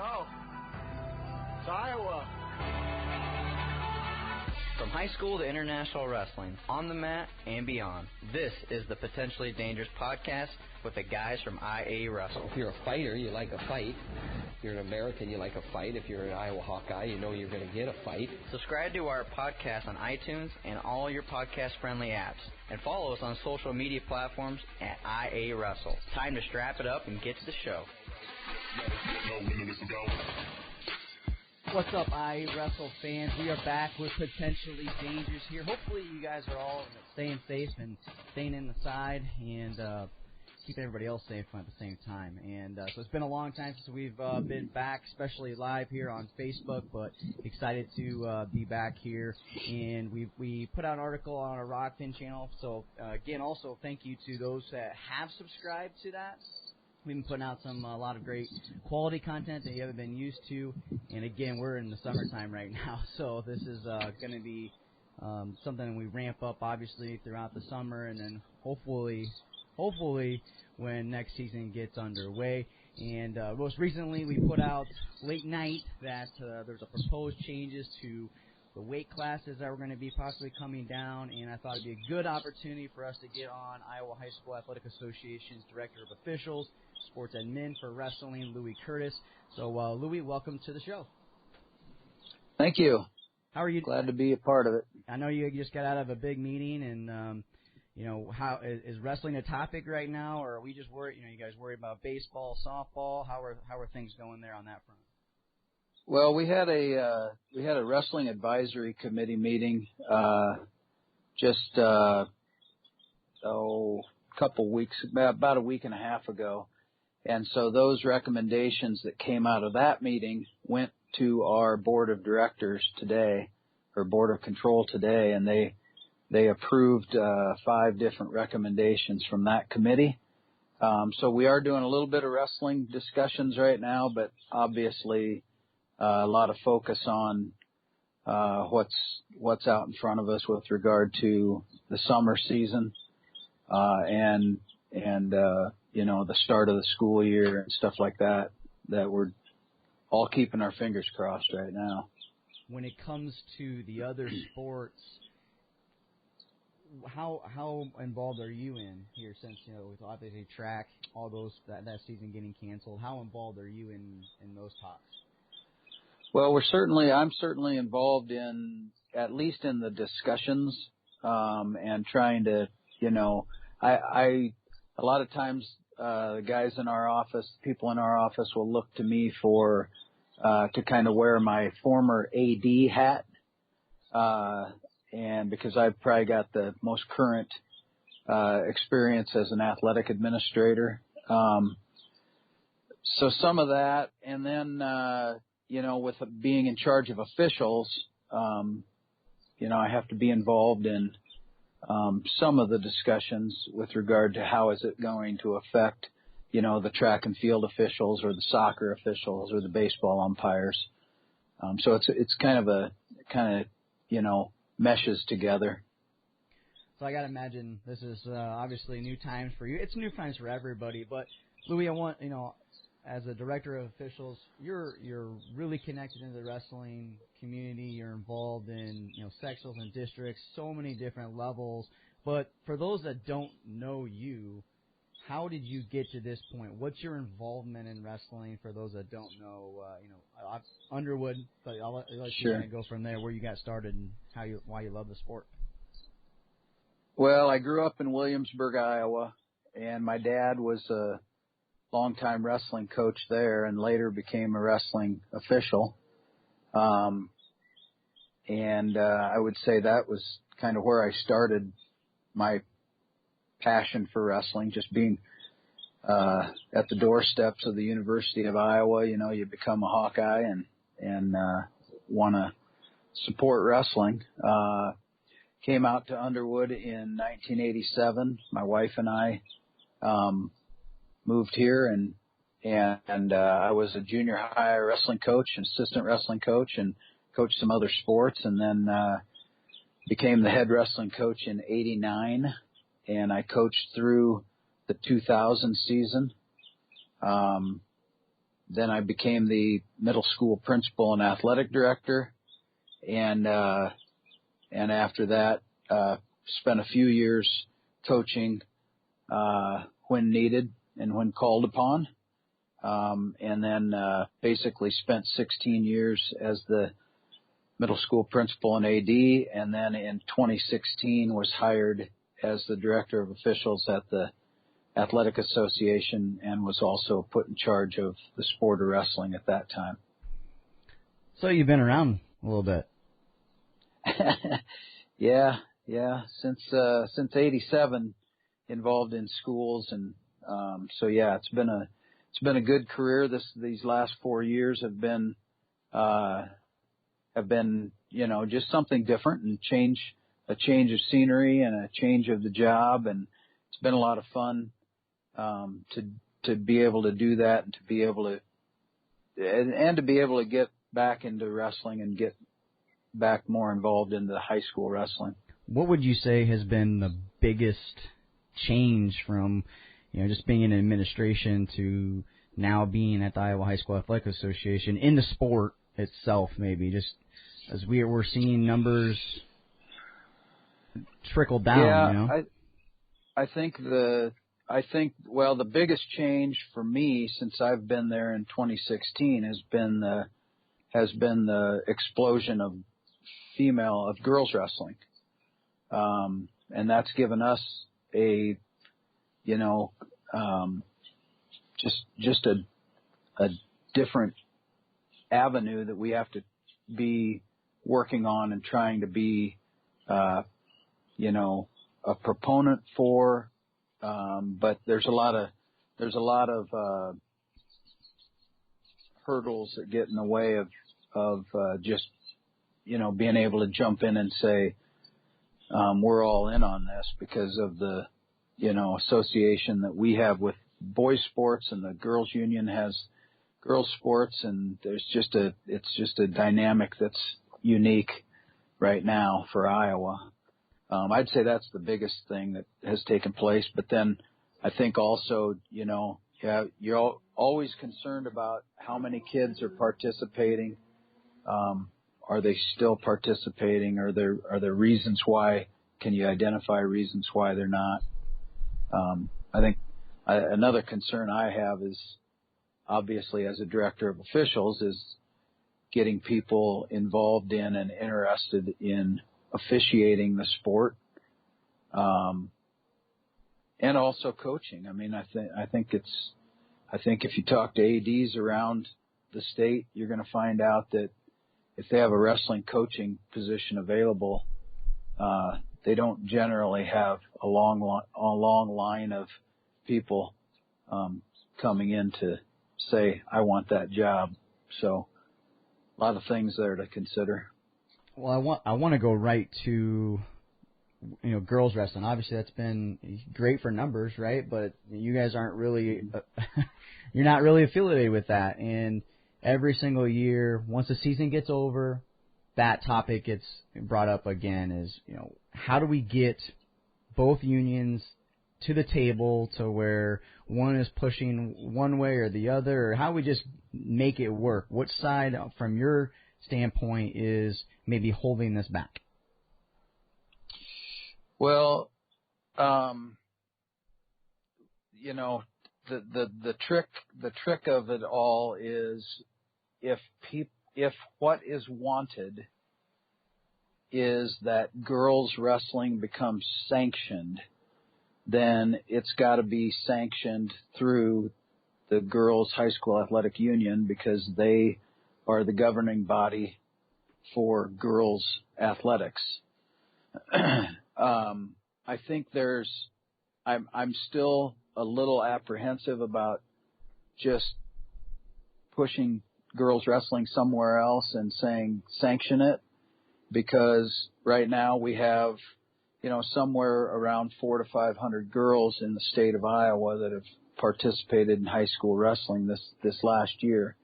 Oh, it's Iowa. From high school to international wrestling, on the mat and beyond, this is the Potentially Dangerous podcast with the guys from IAwrestle. If you're a fighter, you like a fight. If you're an American, you like a fight. If you're an Iowa Hawkeye, you know you're going to get a fight. Subscribe to our podcast on iTunes and all your podcast-friendly apps. And follow us on social media platforms at IAwrestle. Time to strap it up and get to the show. What's up, IAwrestle fans? We are back with Potentially Dangerous here. Hopefully you guys are all staying safe and staying inside and keeping everybody else safe at the same time. And so it's been a long time since we've been back, especially live here on Facebook, but excited to be back here. And we put out an article on our Rokfin channel. So, again, also thank you to those that have subscribed to that. We've been putting out a lot of great quality content that you haven't been used to. And, again, we're in the summertime right now, so this is going to be something we ramp up, obviously, throughout the summer, and then hopefully when next season gets underway. And most recently we put out late night that there's a proposed changes to the weight classes that were going to be possibly coming down, and I thought it'd be a good opportunity for us to get on Iowa High School Athletic Association's Director of Officials, Sports Admin for Wrestling, Lewie Curtis. So, Lewie, welcome to the show. Thank you. How are you? Glad to be a part of it. I know you just got out of a big meeting, and how is wrestling a topic right now, or are we just worried? You guys worried about baseball, softball? How are things going there on that front? Well, we had a wrestling advisory committee meeting just a couple weeks, about a week and a half ago, and so those recommendations that came out of that meeting went to our board of directors today, or board of control today, and they approved 5 different recommendations from that committee. So we are doing a little bit of wrestling discussions right now, but obviously a lot of focus on what's out in front of us with regard to the summer season and the start of the school year and stuff like that we're all keeping our fingers crossed right now. When it comes to the other sports, how involved are you in here, since with obviously track, all those that season getting canceled? How involved are you in those talks? Well, I'm certainly involved in, at least in the discussions, and trying to, a lot of times the guys in our office, people in our office will look to me for to kind of wear my former AD hat. And because I've probably got the most current experience as an athletic administrator. So some of that, and then, with being in charge of officials, I have to be involved in some of the discussions with regard to how is it going to affect, the track and field officials or the soccer officials or the baseball umpires. So it's kind of meshes together. So I got to imagine this is obviously new times for you. It's new times for everybody. But, Lewie, I want, as a director of officials, you're really connected into the wrestling community. You're involved in, sectionals and districts, so many different levels. But for those that don't know you, how did you get to this point? What's your involvement in wrestling for those that don't know? Underwood, but I'll let you kind of go from there, where you got started and why you love the sport. Well, I grew up in Williamsburg, Iowa, and my dad was a longtime wrestling coach there and later became a wrestling official. And I would say that was kind of where I started my passion for wrestling, just being at the doorsteps of the University of Iowa. You become a Hawkeye and want to support wrestling. Came out to Underwood in 1987. My wife and I moved here, and I was a junior high wrestling coach, and assistant wrestling coach, and coached some other sports, and then became the head wrestling coach in '89, and I coached through the 2000 season. then I became the middle school principal and athletic director. And after that, spent a few years coaching, when needed and when called upon. And then, basically spent 16 years as the middle school principal and AD. And then in 2016 was hired as the director of officials at the Athletic Association and was also put in charge of the sport of wrestling at that time. So you've been around a little bit. Yeah. Since 87, involved in schools. And, so yeah, it's been a good career. These last 4 years have been, just something different and a change of scenery and a change of the job. And it's been a lot of fun, to be able to do that and to be able to get back into wrestling and get back more involved in the high school wrestling. What would you say has been the biggest change from, just being in administration to now being at the Iowa High School Athletic Association in the sport itself, maybe, just as we're seeing numbers trickle down? Yeah, I think the biggest change for me since I've been there in 2016 has been the explosion of girls wrestling. And that's given us just a different avenue that we have to be working on and trying to be, a proponent for. But there's a lot of hurdles that get in the way of just, being able to jump in and say, we're all in on this because of the, association that we have with boys sports, and the girls union has girls sports, and it's just a dynamic that's unique right now for Iowa. I'd say that's the biggest thing that has taken place. But then I think also, you're always concerned about how many kids are participating. Are they still participating? Are there reasons why? Can you identify reasons why they're not? I think another concern I have is, obviously, as a director of officials, is getting people involved in and interested in officiating the sport, and also coaching. I mean, I think if you talk to ADs around the state, you're going to find out that if they have a wrestling coaching position available, they don't generally have a long line of people coming in to say, I want that job. So a lot of things there to consider. Well, I want to go right to, girls wrestling. Obviously, that's been great for numbers, right? But you guys aren't really, you're not really affiliated with that. And every single year, once the season gets over, that topic gets brought up again. Is how do we get both unions to the table to where one is pushing one way or the other, or how we just make it work? What side, from your standpoint, is maybe holding this back? Well, the trick of it all is if what is wanted is that girls wrestling becomes sanctioned, then it's got to be sanctioned through the Girls High School Athletic Union, because they are the governing body for girls athletics. I think I'm still a little apprehensive about just pushing girls wrestling somewhere else and saying sanction it, because right now we have, somewhere around 400 to 500 girls in the state of Iowa that have participated in high school wrestling this last year.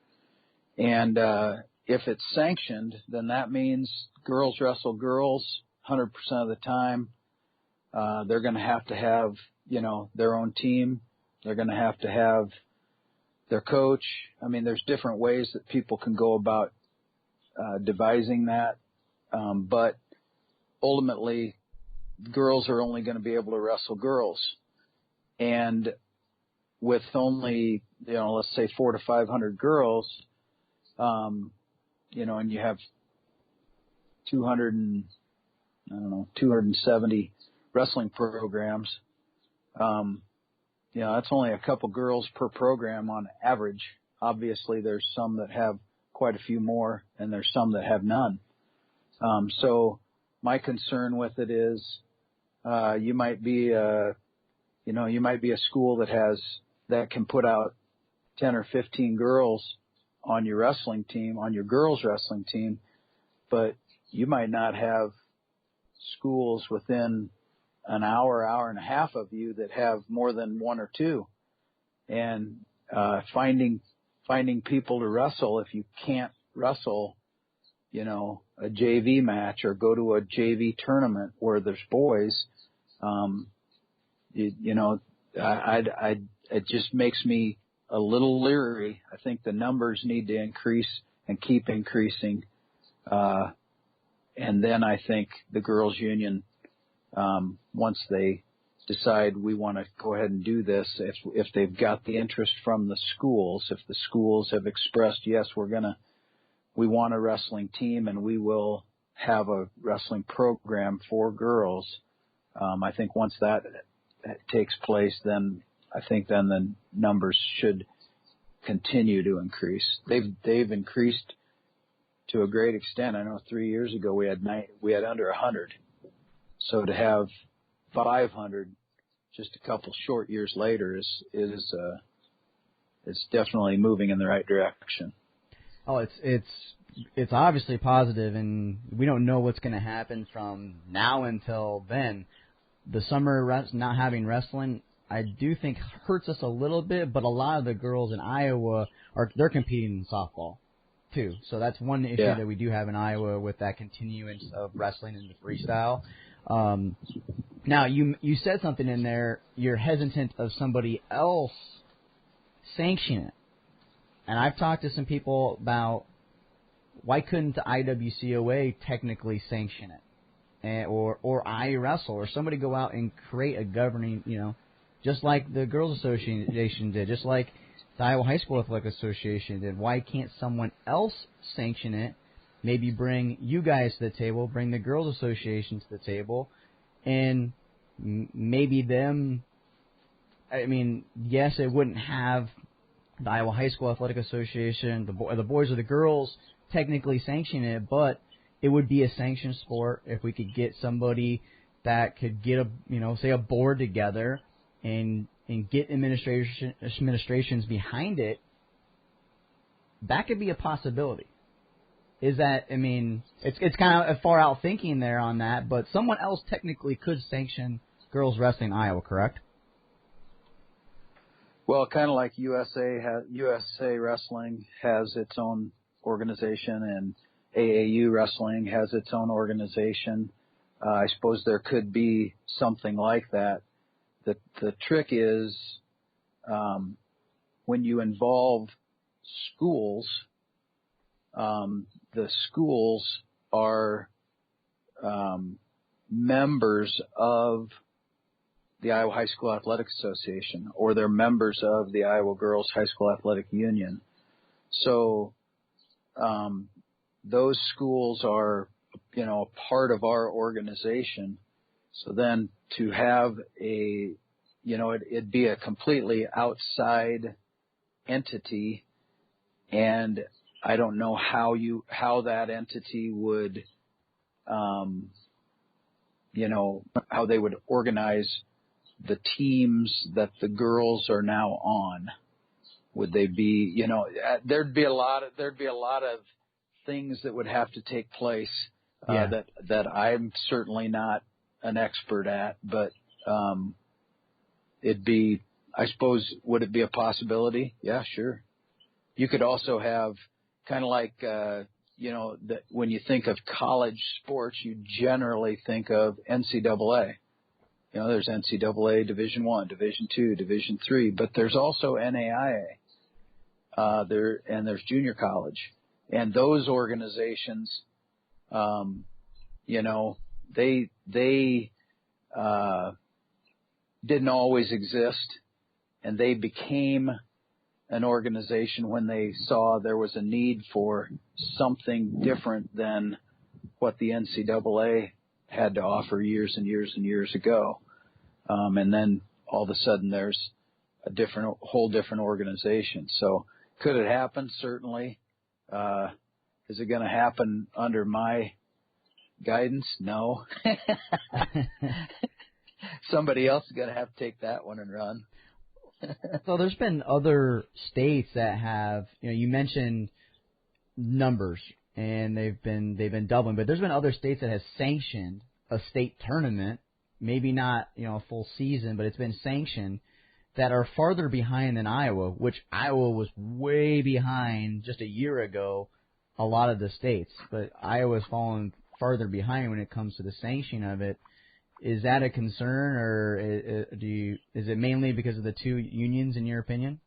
And if it's sanctioned, then that means girls wrestle girls 100% of the time. They're going to have, their own team. They're going to have their coach. I mean, there's different ways that people can go about devising that, but ultimately, girls are only going to be able to wrestle girls, and with only, let's say 400 to 500 girls, and you have 270 wrestling programs. That's only a couple girls per program on average. Obviously, there's some that have quite a few more, and there's some that have none. So my concern with it is, you might be a school that can put out 10 or 15 girls on your wrestling team, on your girls wrestling team, but you might not have schools within an hour, hour and a half of you that have more than one or two. And finding people to wrestle, if you can't wrestle, a JV match or go to a JV tournament where there's boys, it just makes me a little leery. I think the numbers need to increase and keep increasing. And then I think the girls' union, once they decide we want to go ahead and do this, if they've got the interest from the schools, if the schools have expressed, yes, we want a wrestling team and we will have a wrestling program for girls. I think once that takes place, then I think then the numbers should continue to increase. They've increased to a great extent. I know 3 years ago we had under 100. So to have 500 just a couple short years later is definitely moving in the right direction. Oh, it's obviously positive, and we don't know what's going to happen from now until then. The summer not having wrestling, I do think hurts us a little bit, but a lot of the girls in Iowa they're competing in softball too. So that's one issue that we do have in Iowa with that continuance of wrestling and the freestyle. Now you said something in there. You're hesitant of somebody else sanctioning it, and I've talked to some people about why couldn't the IWCOA technically sanction it, or IAwrestle, or somebody go out and create a governing, just like the Girls Association did, just like the Iowa High School Athletic Association did. Why can't someone else sanction it? Maybe bring you guys to the table, bring the Girls Association to the table, and maybe them. I mean, yes, it wouldn't have the Iowa High School Athletic Association, the boys or the girls technically sanction it, but it would be a sanctioned sport if we could get somebody that could get a board together and get administrations behind it. That could be a possibility. Is that, it's kind of a far out thinking there on that, but someone else technically could sanction girls wrestling in Iowa, correct? Well, kind of like USA Wrestling has its own organization, and AAU Wrestling has its own organization. I suppose there could be something like that. The trick is when you involve schools, the schools are members of the Iowa High School Athletic Association, or they're members of the Iowa Girls High School Athletic Union. So those schools are, a part of our organization. So then to have it'd be a completely outside entity, and I don't know how that entity would, how they would organize the teams that the girls are now on. Would they be, there'd be a lot of things that would have to take place that I'm certainly not an expert at, but it'd be, I suppose, would it be a possibility? Yeah, sure. You could also have kind of like, that when you think of college sports, you generally think of NCAA. There's NCAA Division I, Division II, Division III, but there's also NAIA. there's junior college, and those organizations, they didn't always exist, and they became an organization when they saw there was a need for something different than what the NCAA had to offer years and years and years ago. And then all of a sudden there's a whole different organization. So could it happen? Certainly. Is it going to happen under my guidance? No. Somebody else is going to have to take that one and run. So there's been other states that have, you mentioned numbers, and they've been doubling, but there's been other states that have sanctioned a state tournament, maybe not, a full season, but it's been sanctioned, that are farther behind than Iowa, which Iowa was way behind just a year ago, a lot of the states, but Iowa's fallen farther behind when it comes to the sanctioning of it. Is that a concern, or is it mainly because of the two unions, in your opinion?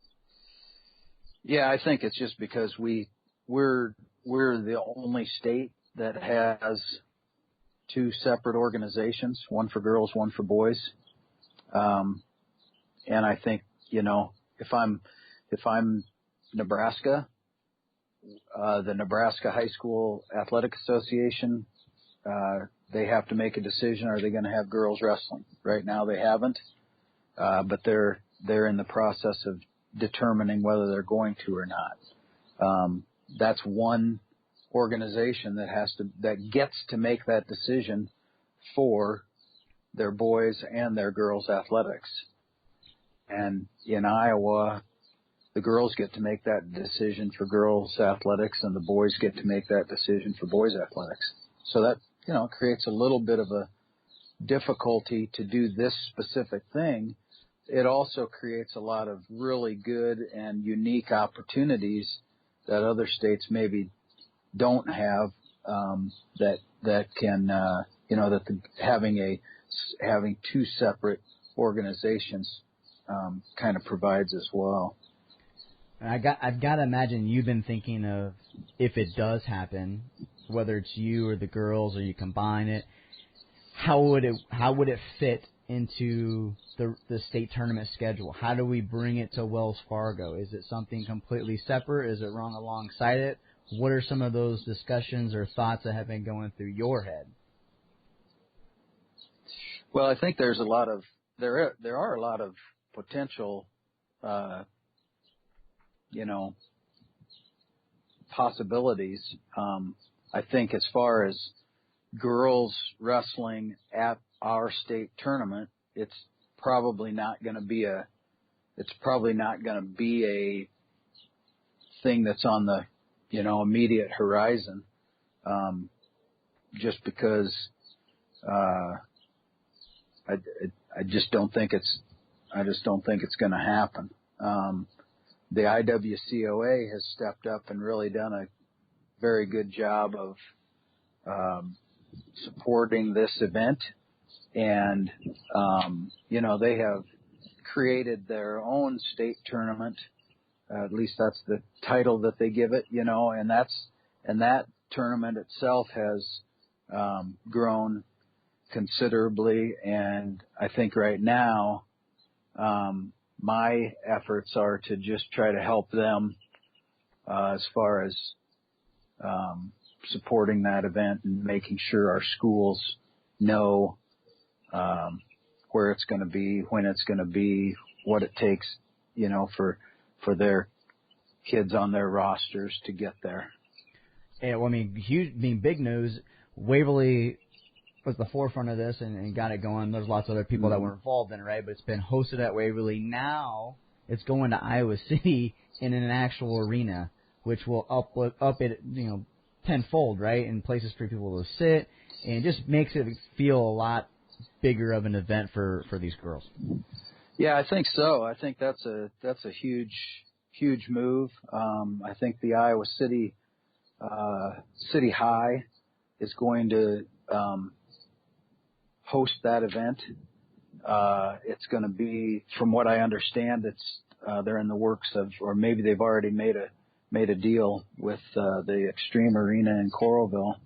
Yeah, I think it's just because we're the only state that has two separate organizations, one for girls, one for boys. And I think, if I'm Nebraska, the Nebraska High School Athletic Association, they have to make a decision. Are they going to have girls wrestling? Right now they haven't, but they're in the process of determining whether they're going to or not. That's one organization that gets to make that decision for their boys and their girls athletics. And in Iowa, the girls get to make that decision for girls athletics, and the boys get to make that decision for boys athletics. So that, creates a little bit of a difficulty to do this specific thing. It also creates a lot of really good and unique opportunities that other states maybe don't have, that can, having two separate organizations kind of provides as well. I've got to imagine you've been thinking of, if it does happen, whether it's you or the girls or you combine it, how would it fit into the state tournament schedule? How do we bring it to Wells Fargo? Is it something completely separate? Is it run alongside it? What are some of those discussions or thoughts that have been going through your head? Well, I think there are a lot of potential, possibilities. I think as far as girls wrestling at our state tournament, it's probably not going to be a thing that's on the, immediate horizon. Just because, I just don't think it's going to happen. The IWCOA has stepped up and really done a very good job of supporting this event, and they have created their own state tournament. At least that's the title that they give it, and that tournament itself has grown considerably. And I think right now, my efforts are to just try to help them as far as supporting that event and making sure our schools know where it's going to be, when it's going to be, what it takes, for their kids on their rosters to get there. Yeah, well, big news. Waverly was the forefront of this and got it going. There's lots of other people that were involved in it, right? But it's been hosted at Waverly. Now it's going to Iowa City in an actual arena, which will up it, tenfold, right? And places for people to sit, and just makes it feel a lot bigger of an event for these girls. Yeah, I think so. I think that's a huge move. I think the Iowa City High is going to host that event. It's going to be, from what I understand, it's they're in the works of, or maybe they've already made a deal with the Extreme Arena in Coralville.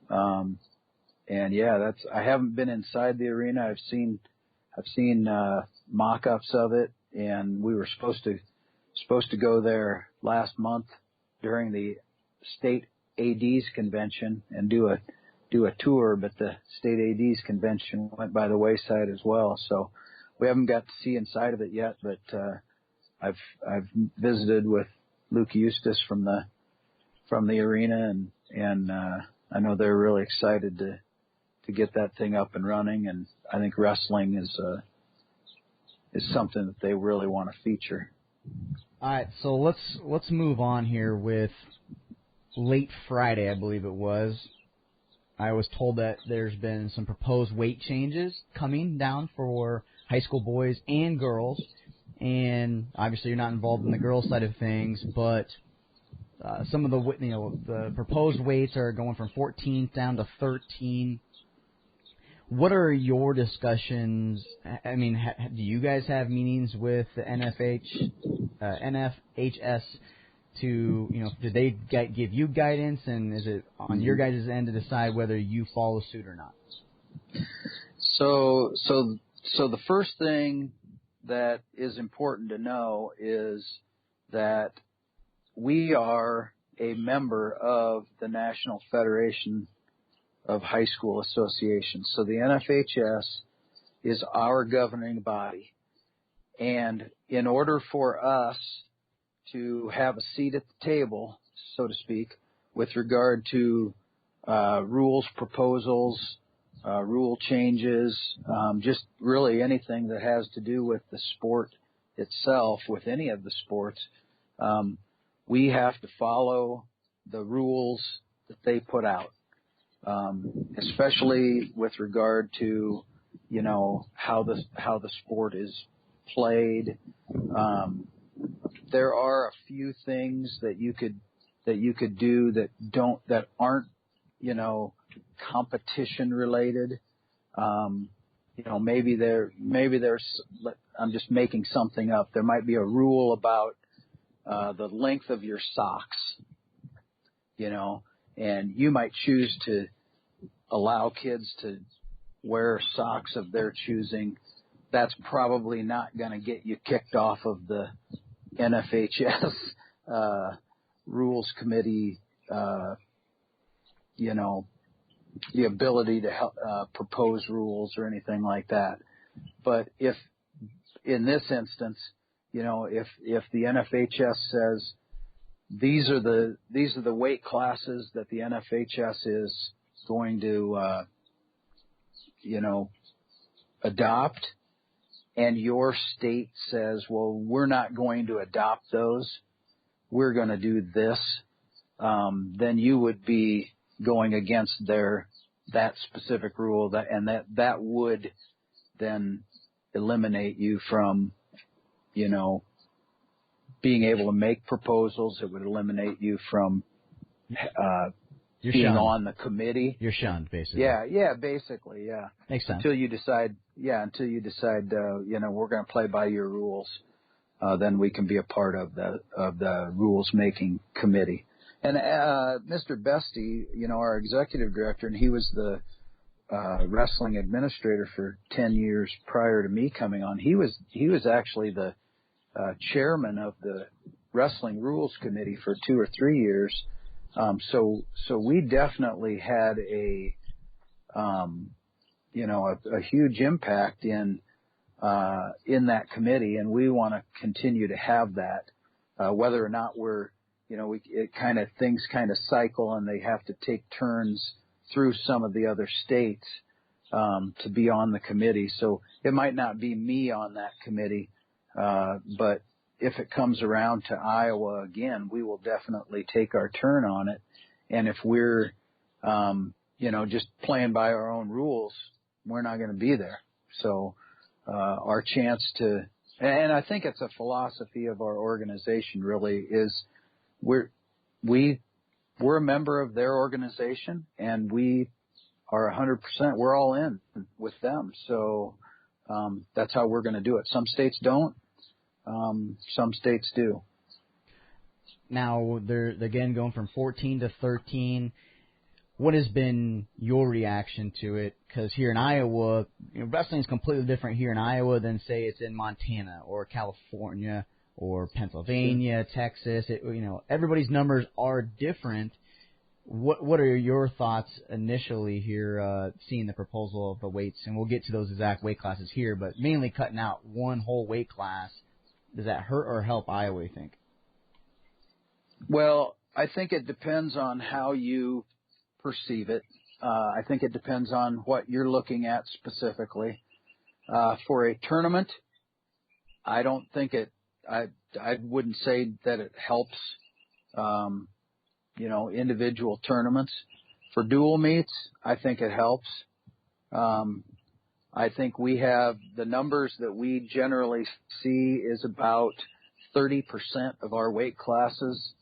And yeah, I haven't been inside the arena. I've seen mock-ups of it, and we were supposed to go there last month during the state AD's convention and do a tour, but the state AD's convention went by the wayside as well. So we haven't got to see inside of it yet, but I've visited with Luke Eustace from the arena, and I know they're really excited to get that thing up and running, and I think wrestling is something that they really want to feature. All right, so let's move on here with late Friday, I believe it was. I was told that there's been some proposed weight changes coming down for high school boys and girls, and obviously you're not involved in the girls' side of things, but some of the proposed weights are going from 14 down to 13. What are your discussions? I mean, do you guys have meetings with the NFHS to, did they give you guidance, and is it on your guys' end to decide whether you follow suit or not? So the first thing that is important to know is that we are a member of the National Federation of High School Associations. So the NFHS is our governing body. And in order for us to have a seat at the table, so to speak, with regard to rules, proposals, rule changes, just really anything that has to do with the sport itself, with any of the sports, we have to follow the rules that they put out, especially with regard to, how the sport is played. There are a few things that you could do that aren't, competition related. Maybe there's, I'm just making something up. There might be a rule about the length of your socks, and you might choose to allow kids to wear socks of their choosing. That's probably not going to get you kicked off of the NFHS rules committee, the ability to help, propose rules or anything like that. But if in this instance, if the NFHS says these are the weight classes that the NFHS is going to, adopt, and your state says, well, we're not going to adopt those, we're going to do this, then you would be going against that specific rule, that would then eliminate you from, being able to make proposals. It would eliminate you from being shunned on the committee. You're shunned, basically. Yeah, basically, yeah. Makes sense. Until you decide, we're going to play by your rules, then we can be a part of the rules making committee. And Mr. Bestie, our executive director, and he was the wrestling administrator for 10 years prior to me coming on. He was actually the chairman of the wrestling rules committee for 2 or 3 years. So we definitely had a huge impact in that committee, and we want to continue to have that, whether or not we're, things kind of cycle, and they have to take turns through some of the other states to be on the committee. So it might not be me on that committee, but if it comes around to Iowa again, we will definitely take our turn on it. And if we're, just playing by our own rules, we're not going to be there. So our chance to, and I think it's a philosophy of our organization really, is we're a member of their organization, and we are 100%, we're all in with them. So that's how we're going to do it. Some states don't. Some states do. Now, they're again going from 14 to 13. What has been your reaction to it? Because here in Iowa, wrestling is completely different here in Iowa than, say, it's in Montana or California or Pennsylvania, Texas. Everybody's numbers are different. What are your thoughts initially here, seeing the proposal of the weights? And we'll get to those exact weight classes here, but mainly cutting out one whole weight class. Does that hurt or help Iowa, you think? Well, I think it depends on how you perceive it. I think it depends on what you're looking at specifically. For a tournament, I don't think I wouldn't say that it helps, individual tournaments. For dual meets, I think it helps. I think we have the numbers that we generally see is about 30% of our weight classes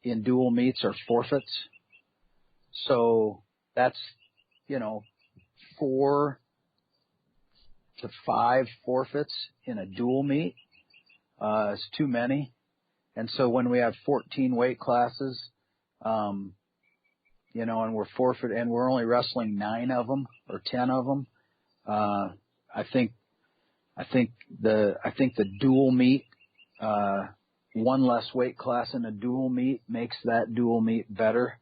in dual meets are forfeits. So that's, 4 to 5 forfeits in a dual meet. Is too many. And so when we have 14 weight classes, and we're only wrestling 9 of them or 10 of them, I think the dual meet, one less weight class in a dual meet makes that dual meet better.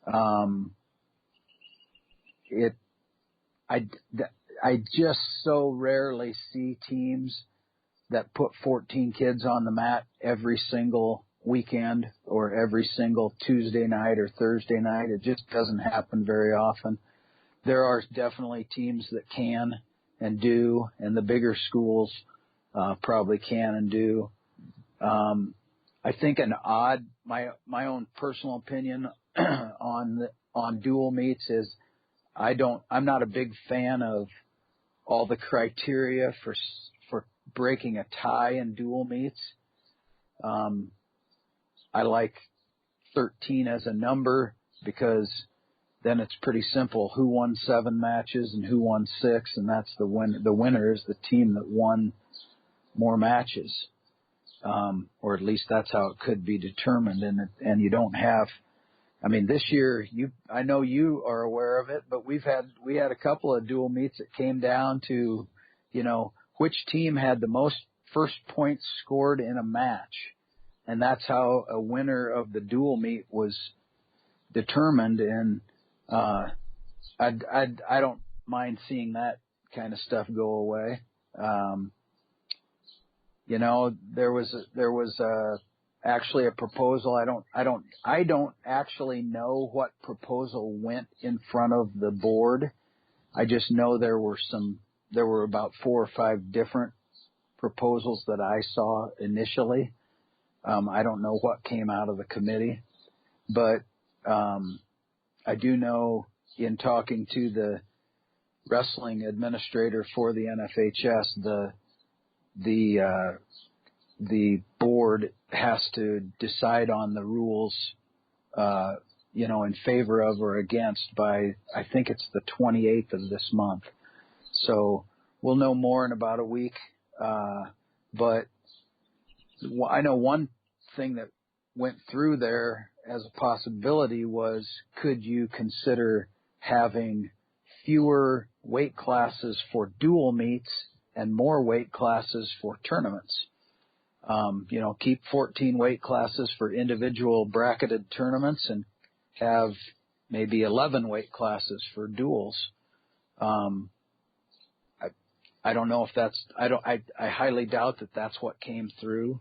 I just so rarely see teams that put 14 kids on the mat every single weekend or every single Tuesday night or Thursday night. It just doesn't happen very often. There are definitely teams that can and do, and the bigger schools probably can and do. I think my own personal opinion on dual meets is I'm not a big fan of all the criteria for breaking a tie in dual meets. I like 13 as a number because then it's pretty simple. Who won 7 matches and who won 6, and that's the win. The winner is the team that won more matches, or at least that's how it could be determined. And you don't have. I mean, this year I know you are aware of it, but we had a couple of dual meets that came down to, which team had the most first points scored in a match, and that's how a winner of the dual meet was determined. And I don't mind seeing that kind of stuff go away. There was actually a proposal. I don't actually know what proposal went in front of the board. I just know there were about 4 or 5 different proposals that I saw initially. I don't know what came out of the committee, but I do know in talking to the wrestling administrator for the NFHS, the board has to decide on the rules, in favor of or against by, I think it's the 28th of this month. So we'll know more in about a week. But I know one thing that went through there as a possibility was, could you consider having fewer weight classes for dual meets and more weight classes for tournaments? Keep 14 weight classes for individual bracketed tournaments and have maybe 11 weight classes for duels. I don't know if I highly doubt that that's what came through.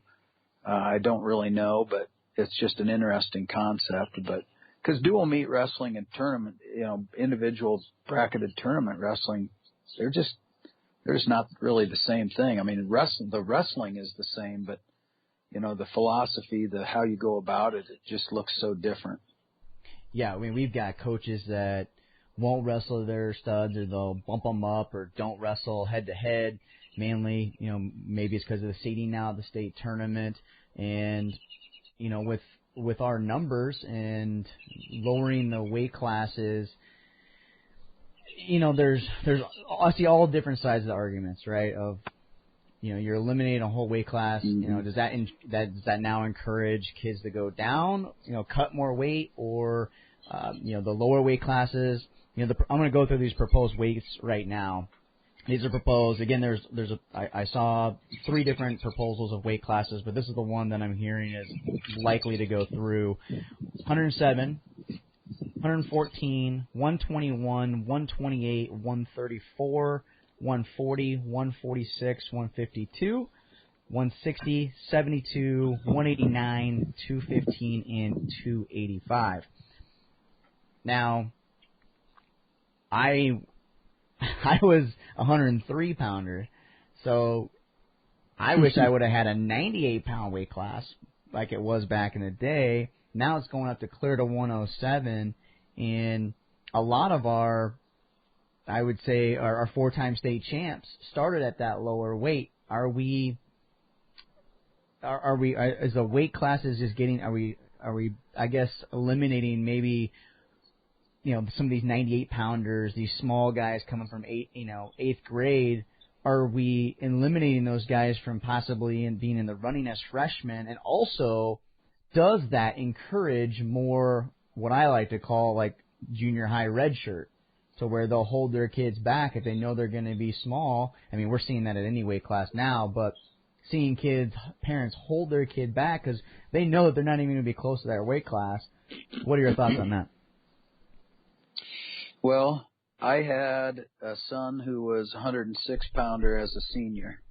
I don't really know, but it's just an interesting concept. But because dual meet wrestling and tournament, individual bracketed tournament wrestling, they're just not really the same thing. I mean, the wrestling is the same, but the philosophy, how you go about it, it just looks so different. Yeah, I mean, we've got coaches that won't wrestle their studs, or they'll bump them up, or don't wrestle head to head. Mainly, maybe it's because of the seeding now at the state tournament, and with our numbers and lowering the weight classes, there's I see all different sides of the arguments, right? Of you're eliminating a whole weight class. Mm-hmm. Does that now encourage kids to go down, cut more weight, or the lower weight classes? I'm going to go through these proposed weights right now. These are proposed. Again, I saw 3 different proposals of weight classes, but this is the one that I'm hearing is likely to go through. 107, 114, 121, 128, 134, 140, 146, 152, 160, 72, 189, 215, and 285. Now, I was a 103-pounder, so I wish I would have had a 98-pound weight class like it was back in the day. Now it's going up to clear to 107, and a lot of our 4-time state champs started at that lower weight. Is the weight classes just getting? Are we I guess eliminating maybe some of these 98-pounders, these small guys coming from 8th grade? Are we eliminating those guys from possibly being in the running as freshmen? And also, does that encourage more what I like to call like junior high red shirt? So where they'll hold their kids back if they know they're going to be small. I mean, we're seeing that at any weight class now, but seeing parents hold their kid back because they know that they're not even going to be close to that weight class. What are your thoughts on that? Well, I had a son who was a 106-pounder as a senior,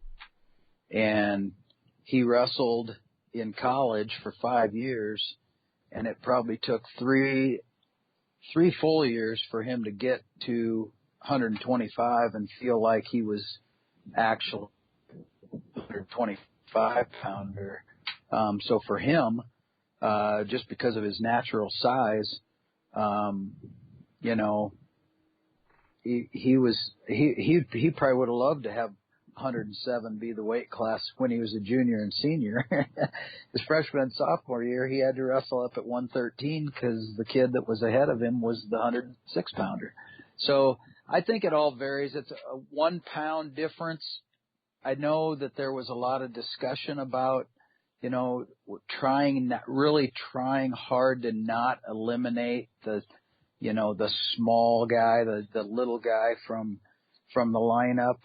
and he wrestled in college for 5 years, and it probably took three full years for him to get to 125 and feel like he was actually 125-pounder. So for him, just because of his natural size, he probably would have loved to have 107 be the weight class when he was a junior and senior. His freshman and sophomore year, he had to wrestle up at 113 because the kid that was ahead of him was the 106-pounder. So I think it all varies. It's a 1 pound difference. I know that there was a lot of discussion about, trying hard to not eliminate the small guy, the little guy from the lineup.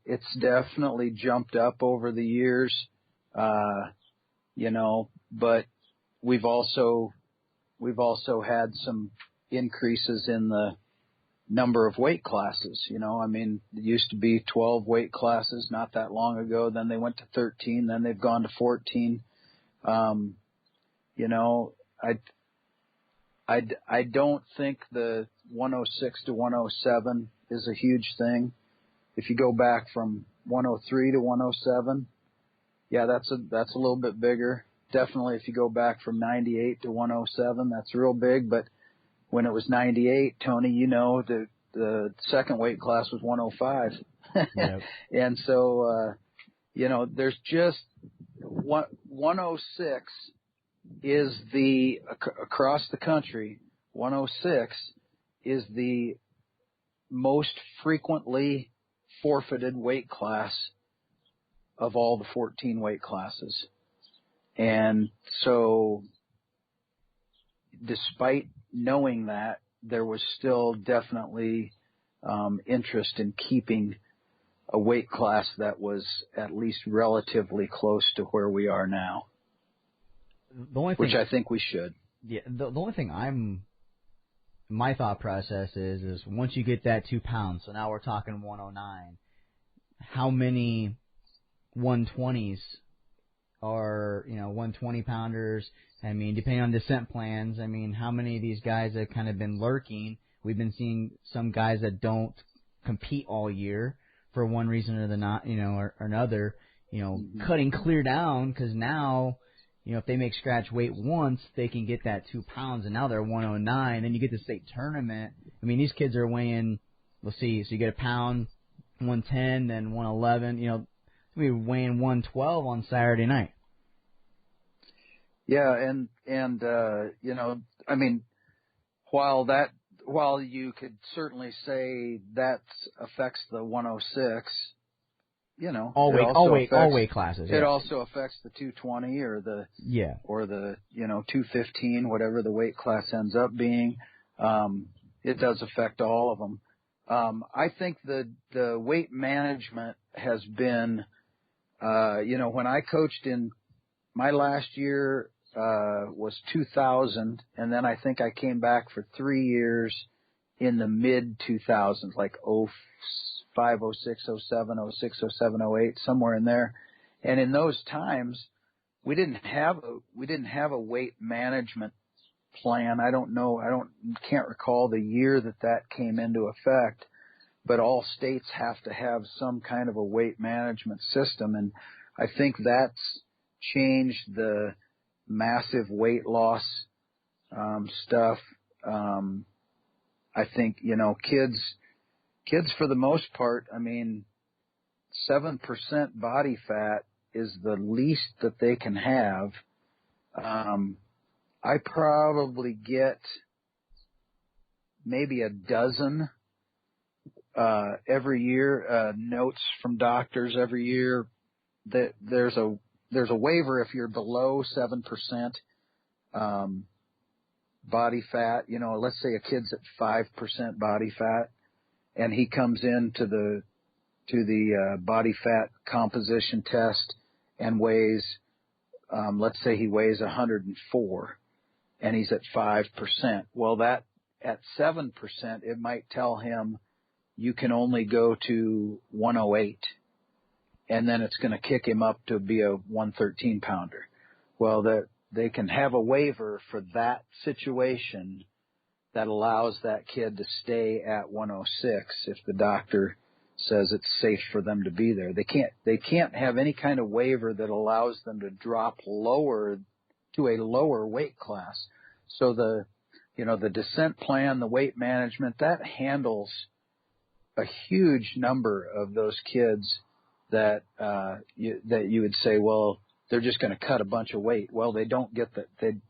It's definitely jumped up over the years, but we've also had some increases in the number of weight classes. It used to be 12 weight classes not that long ago. Then they went to 13. Then they've gone to 14. I don't think the 106 to 107 is a huge thing. If you go back from 103 to 107, yeah, that's a little bit bigger. Definitely if you go back from 98 to 107, that's real big. But when it was 98, Tony, the second weight class was 105. Yep. And so, there's just 106 is across the country, 106 is the most frequently forfeited weight class of all the 14 weight classes. And so despite knowing that, there was still definitely interest in keeping a weight class that was at least relatively close to where we are now. Which I think we should. Yeah, the only thing my thought process is once you get that 2 pounds, so now we're talking 109, how many 120s are, 120-pounders? I mean, depending on descent plans, how many of these guys have kind of been lurking? We've been seeing some guys that don't compete all year for one reason or or another, cutting clear down because now, if they make scratch weight once, they can get that 2 pounds, and now they're 109. Then you get to state tournament. These kids are weighing, let's see, so you get a pound, 110, then 111. We're weighing 112 on Saturday night. Yeah, and while you could certainly say that affects the 106, all weight classes. It also affects the 220 or the 215, whatever the weight class ends up being. It does affect all of them. I think the weight management has been, when I coached in my last year was 2000, and then I think I came back for 3 years in the mid 2000s, like 05, 06, 07, 06, 07, 08, somewhere in there. And in those times, we didn't have a weight management plan. Can't recall the year that came into effect, but all states have to have some kind of a weight management system. And I think that's changed the massive weight loss stuff. I think, kids for the most part, 7% body fat is the least that they can have. I probably get maybe a dozen every year, notes from doctors every year that there's a waiver if you're below 7% body fat. Let's say a kid's at 5% body fat, and he comes into the body fat composition test and weighs, let's say he weighs 104, and he's at 5%. Well, that at 7%, it might tell him you can only go to 108, and then it's going to kick him up to be a 113 pounder. Well, they can have a waiver for that situation that allows that kid to stay at 106 if the doctor says it's safe for them to be there. They can't have any kind of waiver that allows them to drop lower to a lower weight class. So the descent plan, the weight management, that handles a huge number of those kids that you would say, well, they're just going to cut a bunch of weight. Well, they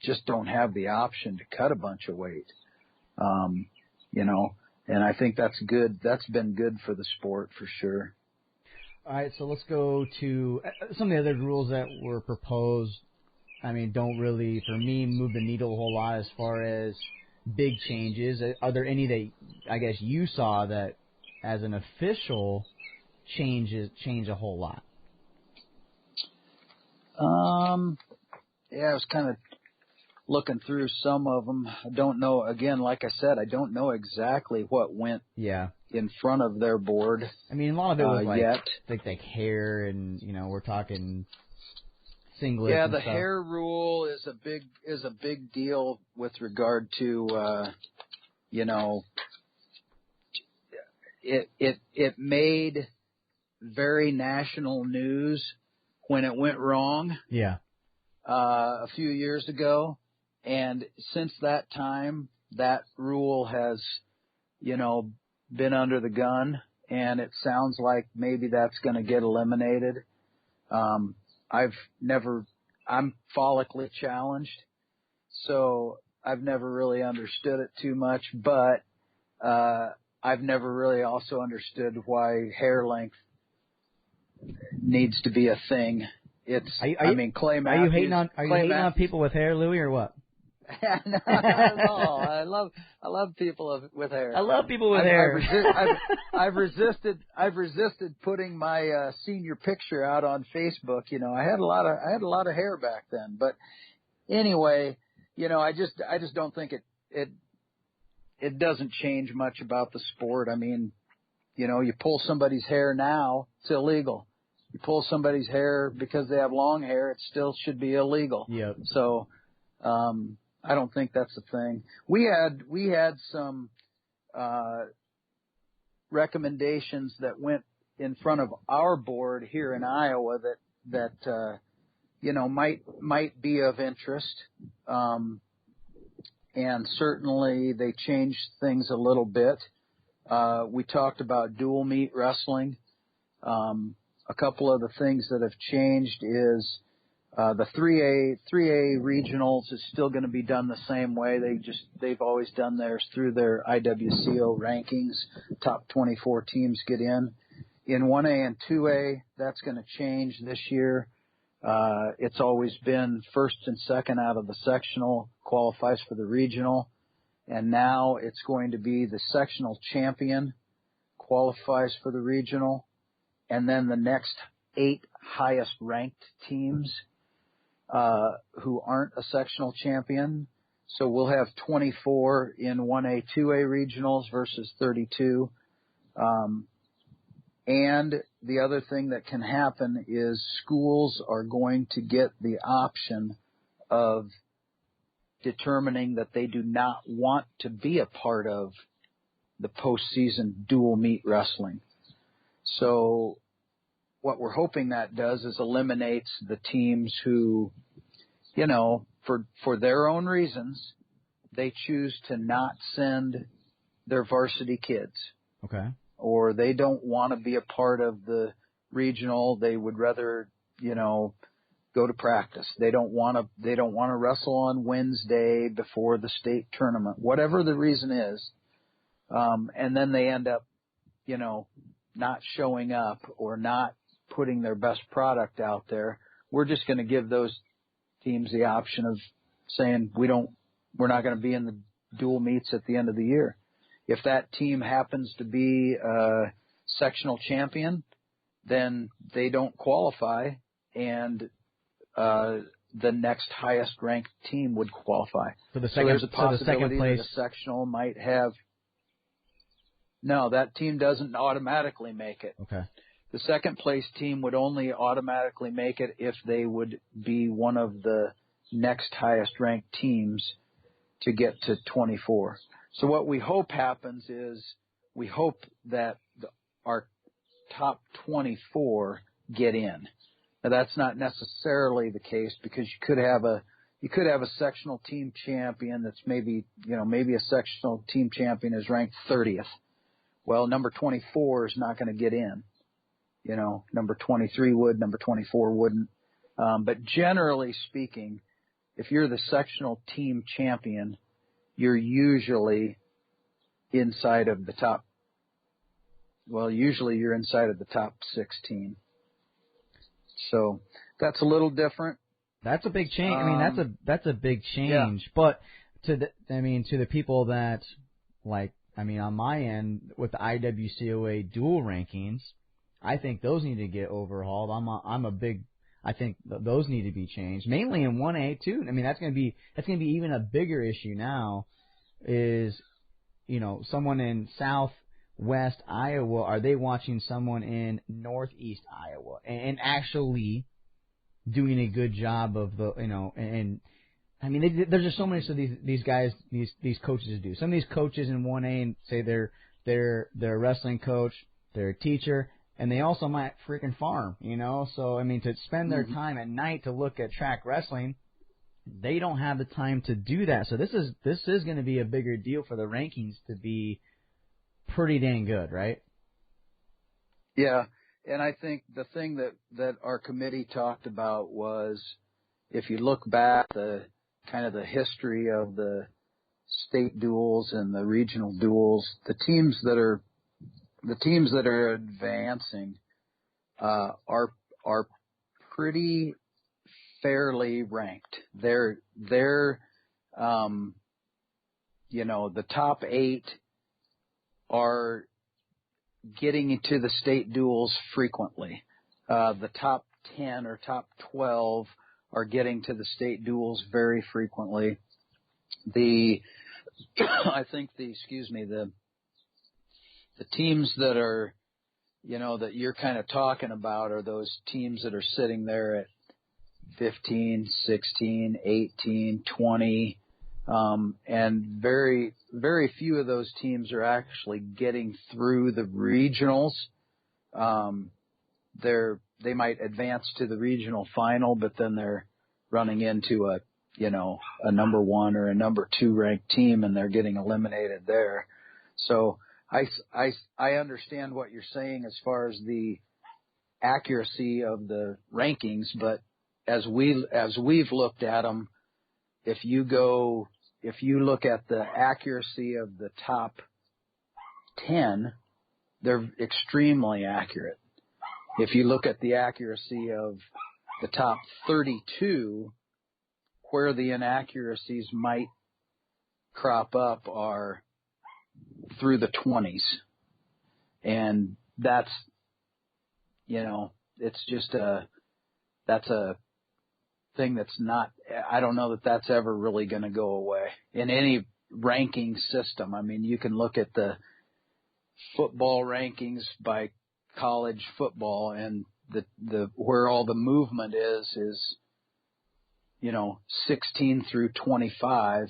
just don't have the option to cut a bunch of weight. And I think that's good. That's been good for the sport for sure. All right, so let's go to some of the other rules that were proposed. Don't really, for me, move the needle a whole lot as far as big changes. Are there any that I guess you saw that, as an official, change a whole lot? I was kind of looking through some of them. I don't know. Again, like I said, I don't know exactly what went in front of their board. A lot of it was like hair, and we're talking singlets. Yeah, and the stuff. hair rule is a big deal with regard to it made very national news when it went wrong. Yeah. A few years ago. And since that time, that rule has, been under the gun, and it sounds like maybe that's going to get eliminated. I'm follically challenged, so I've never really understood it too much, but I've never really also understood why hair length needs to be a thing. Clay Matthews. Are you hating on people with hair, Lewie, or what? No, not at all. I love people with hair. I love people with hair. I've resisted putting my senior picture out on Facebook. I had a lot of hair back then. But anyway, I just don't think it doesn't change much about the sport. You pull somebody's hair now, it's illegal. You pull somebody's hair because they have long hair, it still should be illegal. Yep. So, I don't think that's a thing. We had some recommendations that went in front of our board here in Iowa that might be of interest. And certainly they changed things a little bit. We talked about dual meet wrestling. A couple of the things that have changed is the 3A regionals is still going to be done the same way. They've always done theirs through their IWCO rankings. Top 24 teams get in. in 1A and 2A, that's going to change this year. It's always been first and second out of the sectional qualifies for the regional. And now it's going to be the sectional champion qualifies for the regional. And then the next 8 highest ranked teams, who aren't a sectional champion. So we'll have 24 in 1A, 2A regionals versus 32. And the other thing that can happen is schools are going to get the option of determining that they do not want to be a part of the postseason dual meet wrestling. So what we're hoping that does is eliminates the teams who, you know, for their own reasons, they choose to not send their varsity kids. Okay. Or they don't want to be a part of the regional. They would rather, you know, go to practice. They don't want to wrestle on Wednesday before the state tournament, whatever the reason is. And then they end up, you know, not showing up or not putting their best product out there. We're just going to give those teams the option of saying we're not going to be in the dual meets at the end of the year. If that team happens to be a sectional champion, then they don't qualify, and the next highest ranked team would qualify. So the there's a possibility the second place, that a sectional might have. No, that team doesn't automatically make it. Okay. The second place team would only automatically make it if they would be one of the next highest ranked teams to get to 24. So what we hope happens is we hope that our top 24 get in. Now that's not necessarily the case because you could have a sectional team champion that's maybe a sectional team champion is ranked 30th. Well, number 24 is not going to get in. You know, number 23 would, number 24 wouldn't. But generally speaking, if you're the sectional team champion, you're usually inside of the top. Well, usually you're inside of the top 16. So that's a little different. That's a big change. I mean, that's a big change. Yeah. But to the people that on my end with the IWCOA dual rankings, I think those need to get overhauled. I think those need to be changed, mainly in 1A too. I mean, that's going to be even a bigger issue now. Is, you know, someone in southwest Iowa, are they watching someone in northeast Iowa and actually doing a good job of the, you know, and I mean, there's just so many of these guys, these coaches do. Some of these coaches in 1A and say they're a wrestling coach, they're a teacher, and they also might freaking farm, you know. So I mean, to spend their time at night to look at track wrestling, they don't have the time to do that. So this is going to be a bigger deal for the rankings to be pretty dang good, right? Yeah, and I think the thing that our committee talked about was, if you look back the kind of the history of the state duels and the regional duels, the teams that are advancing are pretty fairly ranked. They're you know, the top 8 are getting into the state duels frequently. The top 10 or top 12 are getting to the state duels very frequently. I think the teams that are, you know, that you're kind of talking about are those teams that are sitting there at 15, 16, 18, 20, and very, very few of those teams are actually getting through the regionals. They might advance to the regional final, but then they're running into a number 1 or a number 2 ranked team, and they're getting eliminated there. So I understand what you're saying as far as the accuracy of the rankings, but as we've looked at them, if you look at the accuracy of the top 10, they're extremely accurate. If you look at the accuracy of the top 32, where the inaccuracies might crop up are through the 20s. And that's, it's just that's a thing that's not, I don't know that that's ever really going to go away in any ranking system. I mean, you can look at the football rankings by college football, and the where all the movement is 16 through 25.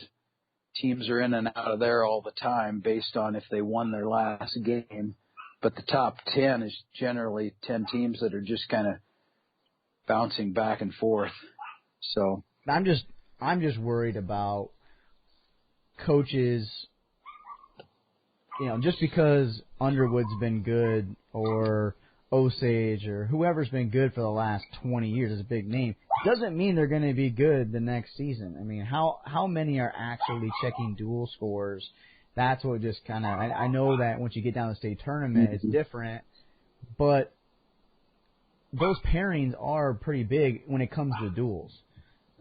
Teams are in and out of there all the time based on if they won their last game. But the top 10 is generally 10 teams that are just kind of bouncing back and forth. So I'm just worried about coaches, just because Underwood's been good or Osage or whoever's been good for the last 20 years is a big name, doesn't mean they're going to be good the next season. I mean, how many are actually checking dual scores? That's what just kind of, I know that once you get down to the state tournament, it's different, but those pairings are pretty big when it comes to duels.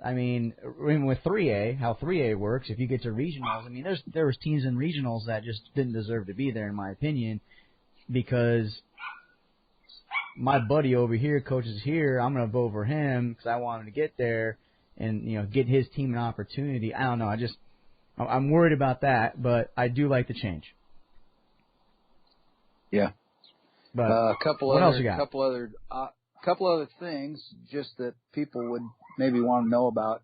I mean, with 3A, how 3A works, if you get to regionals, I mean, there was teams in regionals that just didn't deserve to be there, in my opinion, because my buddy over here coaches here, I'm going to vote for him because I want him to get there and, get his team an opportunity. I don't know. I'm worried about that, but I do like the change. Yeah. But a what else you got? Couple other things just that people would maybe want to know about.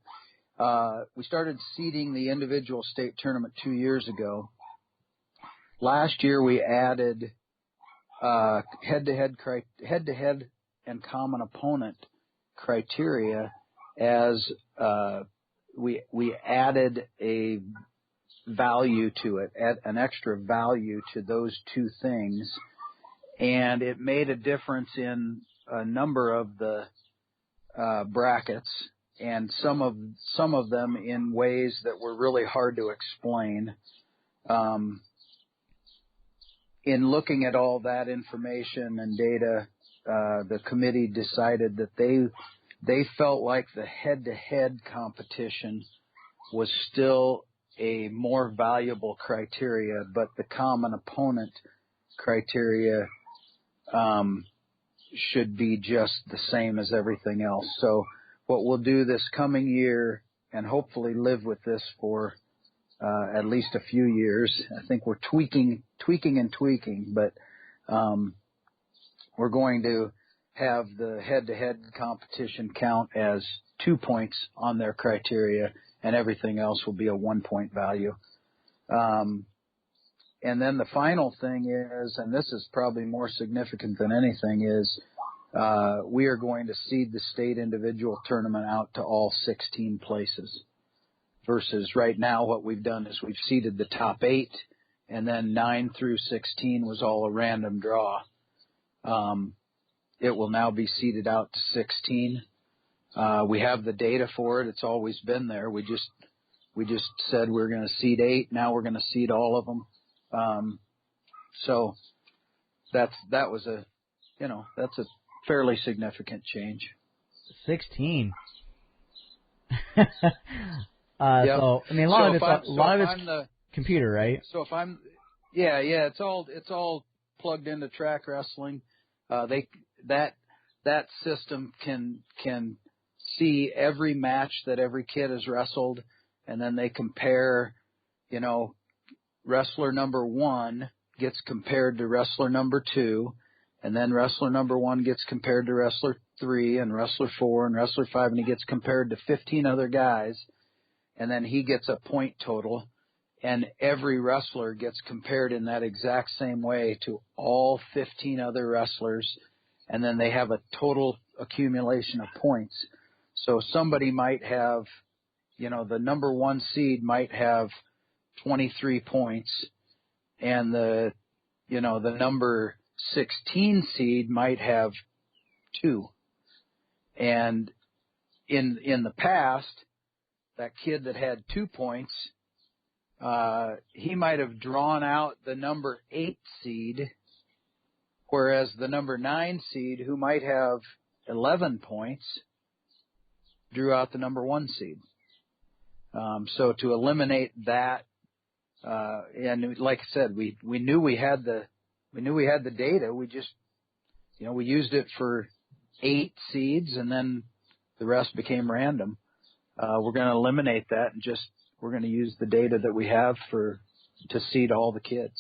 We started seeding the individual state tournament 2 years ago. Last year we added head-to-head and common opponent criteria as we added a value to it, an extra value to those two things, and it made a difference in a number of the brackets, and some of them in ways that were really hard to explain. In looking at all that information and data, the committee decided that they felt like the head-to-head competition was still a more valuable criteria, but the common opponent criteria should be just the same as everything else. So what we'll do this coming year, and hopefully live with this for at least a few years. I think we're tweaking, but we're going to have the head-to-head competition count as 2 points on their criteria, and everything else will be a 1 point value. And then the final thing is, and this is probably more significant than anything, is we are going to seed the state individual tournament out to all 16 places. Versus right now what we've done is we've seeded the top 8, and then 9 through 16 was all a random draw. It will now be seeded out to 16. We have the data for it. It's always been there. We just said we're going to seed 8. Now we're going to seed all of them. So that's a fairly significant change. 16. Yep. So I mean, a lot of it's computer, right? So if I'm, it's all plugged into track wrestling. That system can see every match that every kid has wrestled, and then they compare, wrestler number 1 gets compared to wrestler number 2, and then wrestler number 1 gets compared to wrestler 3 and wrestler 4 and wrestler 5, and he gets compared to 15 other guys, and then he gets a point total, and every wrestler gets compared in that exact same way to all 15 other wrestlers, and then they have a total accumulation of points. So somebody might have, the number 1 seed might have 23 points, and the number 16 seed might have 2. And in the past, that kid that had 2 points, he might have drawn out the number 8 seed whereas the number 9 seed, who might have 11 points, drew out the number 1 seed. So to eliminate that, and like I said, we knew we had the data. We just, we used it for 8 seeds, and then the rest became random. We're going to eliminate that, and we're going to use the data that we have to seed all the kids.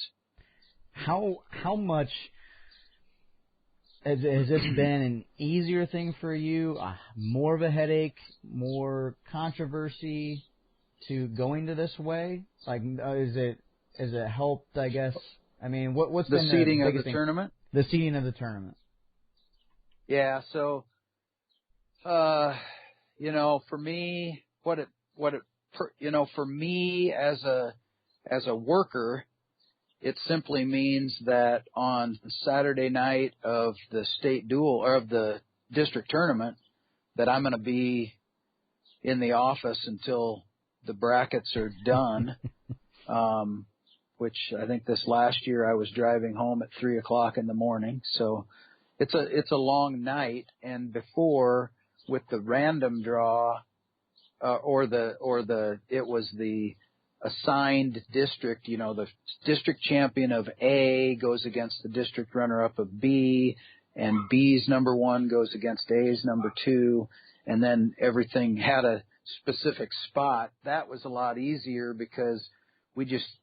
How much has this been an easier thing for you? More of a headache, more controversy to going to this way? Like, has it helped? I guess. I mean, what's the been seeding the of the thing? tournament? The seeding of the tournament. Yeah. So, for me, for me as a worker, it simply means that on Saturday night of the state duel or of the district tournament, that I'm going to be in the office until the brackets are done. Which I think this last year I was driving home at 3:00 in the morning. So it's a long night. And before, with the random draw, it was the assigned district, the district champion of A goes against the district runner-up of B, and B's number 1 goes against A's number 2, and then everything had a specific spot. That was a lot easier because we just,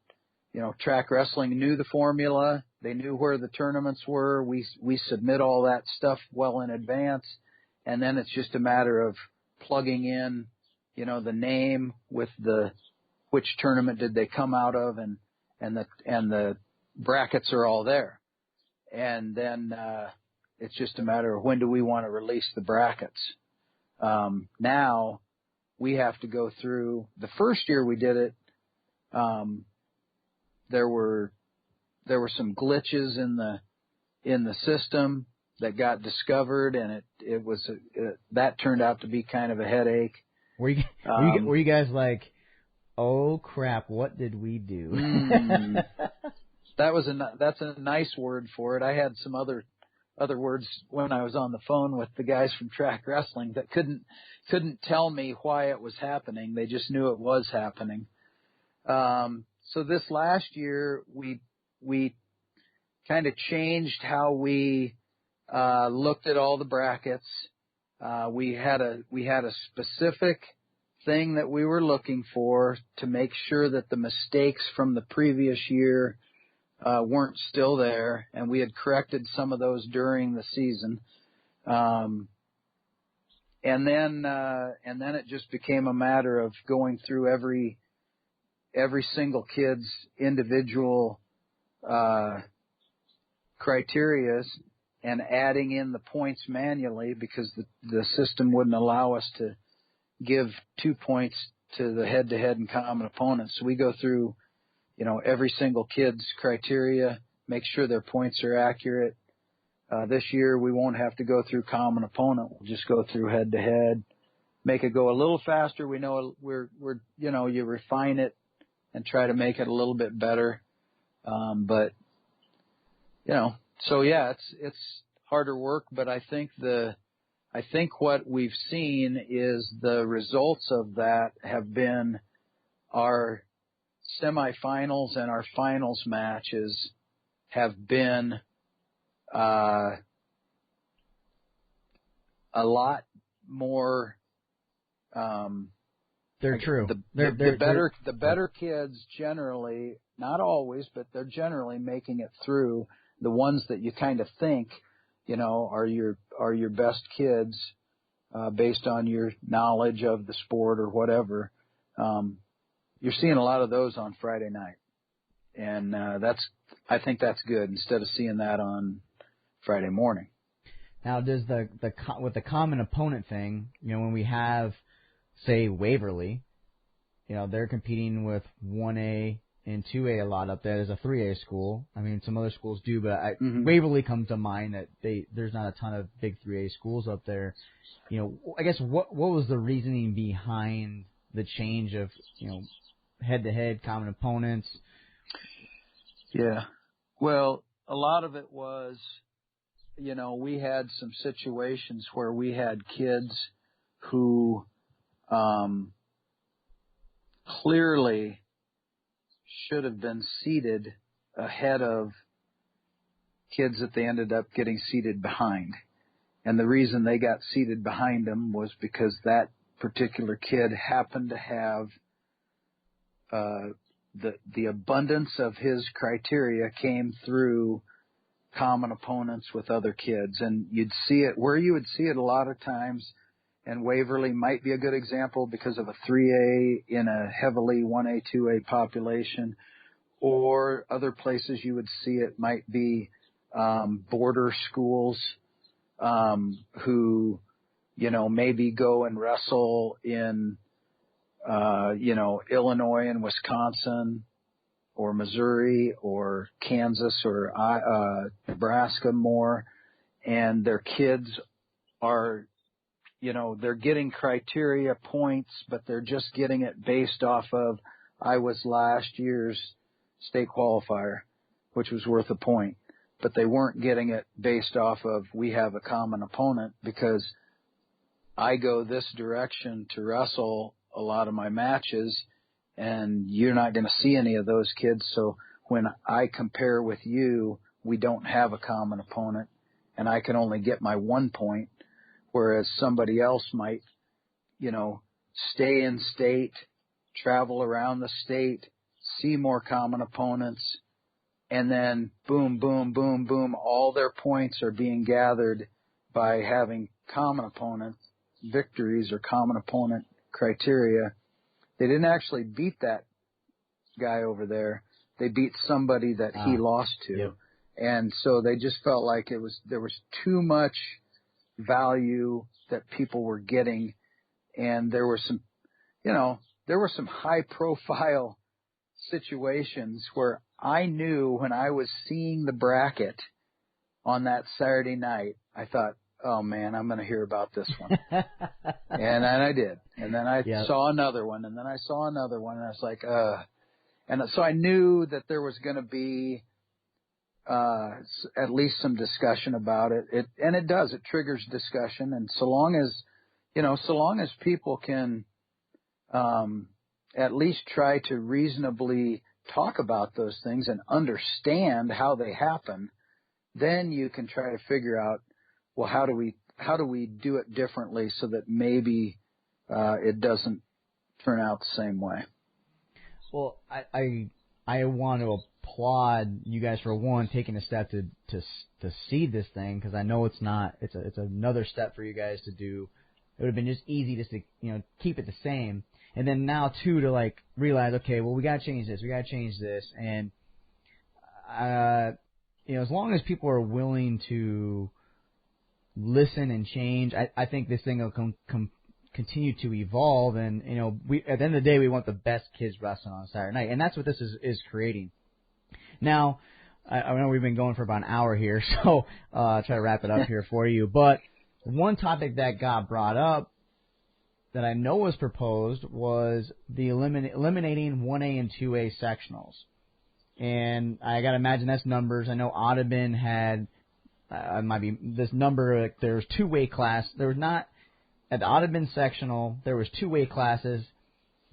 track wrestling knew the formula. They knew where the tournaments were. We submit all that stuff well in advance, and then it's just a matter of plugging in, the name with which tournament did they come out of, and the brackets are all there. And then it's just a matter of when do we want to release the brackets. Now we have to go through. The first year we did it, there were some glitches in the system that got discovered, and that turned out to be kind of a headache. Were you guys like, oh crap, what did we do? That's a nice word for it. I had some other words when I was on the phone with the guys from track wrestling that couldn't tell me why it was happening. They just knew it was happening. So this last year we kind of changed how we looked at all the brackets. We had a specific thing that we were looking for to make sure that the mistakes from the previous year weren't still there, and we had corrected some of those during the season. And then it just became a matter of going through every single kid's individual criterias and adding in the points manually, because the system wouldn't allow us to give 2 points to the head-to-head and common opponents. So we go through, every single kid's criteria, make sure their points are accurate. This year we won't have to go through common opponent. We'll just go through head-to-head, make it go a little faster. We know you refine it and try to make it a little bit better. So yeah, it's harder work, but I think what we've seen is the results of that have been our semifinals and our finals matches have been a lot more. They're true. The better kids generally, not always, but they're generally making it through. The ones that you kind of think, are your best kids, based on your knowledge of the sport or whatever. You're seeing a lot of those on Friday night, and I think that's good instead of seeing that on Friday morning. Now, does with the common opponent thing, when we have, say, Waverly, they're competing with 1A and 2A a lot up there. There's a 3A school. I mean, some other schools do, but Waverly comes to mind that there's not a ton of big 3A schools up there. I guess what was the reasoning behind the change of, head-to-head common opponents? Yeah. Well, a lot of it was we had some situations where we had kids who clearly should have been seated ahead of kids that they ended up getting seated behind. And the reason they got seated behind them was because that particular kid happened to have the abundance of his criteria came through common opponents with other kids. And you'd see it where you would see it a lot of times, and Waverly might be a good example because of a 3A in a heavily 1A, 2A population, or other places you would see it might be border schools who, maybe go and wrestle in, Illinois and Wisconsin or Missouri or Kansas or Nebraska more, and their kids are, they're getting criteria points, but they're just getting it based off of, I was last year's state qualifier, which was worth a point. But they weren't getting it based off of, we have a common opponent, because I go this direction to wrestle a lot of my matches, and you're not going to see any of those kids. So when I compare with you, we don't have a common opponent, and I can only get my 1 point, whereas somebody else might, stay in state, travel around the state, see more common opponents, and then boom, boom, boom, boom, all their points are being gathered by having common opponent victories or common opponent criteria. They didn't actually beat that guy over there. They beat somebody that he lost to. Yep. And so they just felt like there was too much value that people were getting. And there were some high profile situations where I knew when I was seeing the bracket on that Saturday night, I thought, oh man, I'm going to hear about this one. And then I did. And then I saw another one, and then I saw another one, and I was like, and so I knew that there was going to be at least some discussion about it. And it does. It triggers discussion. And so long as people can at least try to reasonably talk about those things and understand how they happen, then you can try to figure out, well, how do we do it differently so that maybe it doesn't turn out the same way. Well, I want to applaud you guys for one taking a step to seed this thing, because I know it's another step for you guys to do. It would have been just easy just to keep it the same. And then now, too, to realize, okay, well, we got to change this. And, as long as people are willing to listen and change, I think this thing will continue to evolve. And, at the end of the day, we want the best kids wrestling on Saturday night. And that's what this is creating. Now, I know we've been going for about an hour here, so I'll try to wrap it up here for you. But one topic that got brought up that I know was proposed was the eliminating 1A and 2A sectionals. And I got to imagine that's numbers. I know Audubon had, might be this number, there was 2-way class. There was not, at the Audubon sectional, there was 2-way classes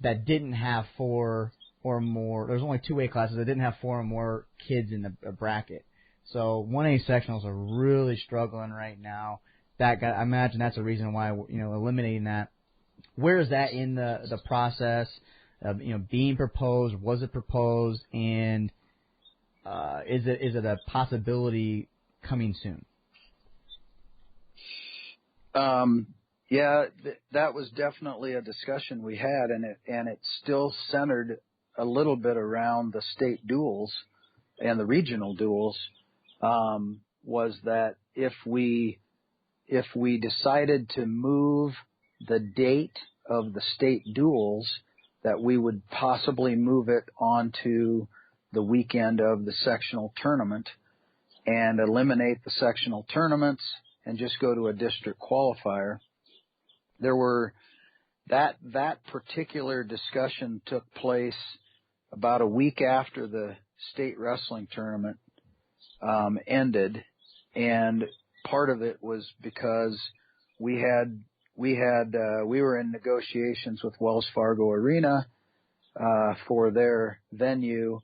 that didn't have 4 or more. There was only 2-way classes that didn't have 4 or more kids in the bracket. So 1A sectionals are really struggling right now. I imagine that's a reason why, eliminating that. Where is that in the process of, being proposed? Was it proposed? And is it a possibility coming soon? That was definitely a discussion we had, and it still centered a little bit around the state duels and the regional duels. Was that if we decided to move the date of the state duels, that we would possibly move it onto the weekend of the sectional tournament and eliminate the sectional tournaments and just go to a district qualifier. That particular discussion took place about a week after the state wrestling tournament ended, and part of it was because we were in negotiations with Wells Fargo Arena for their venue,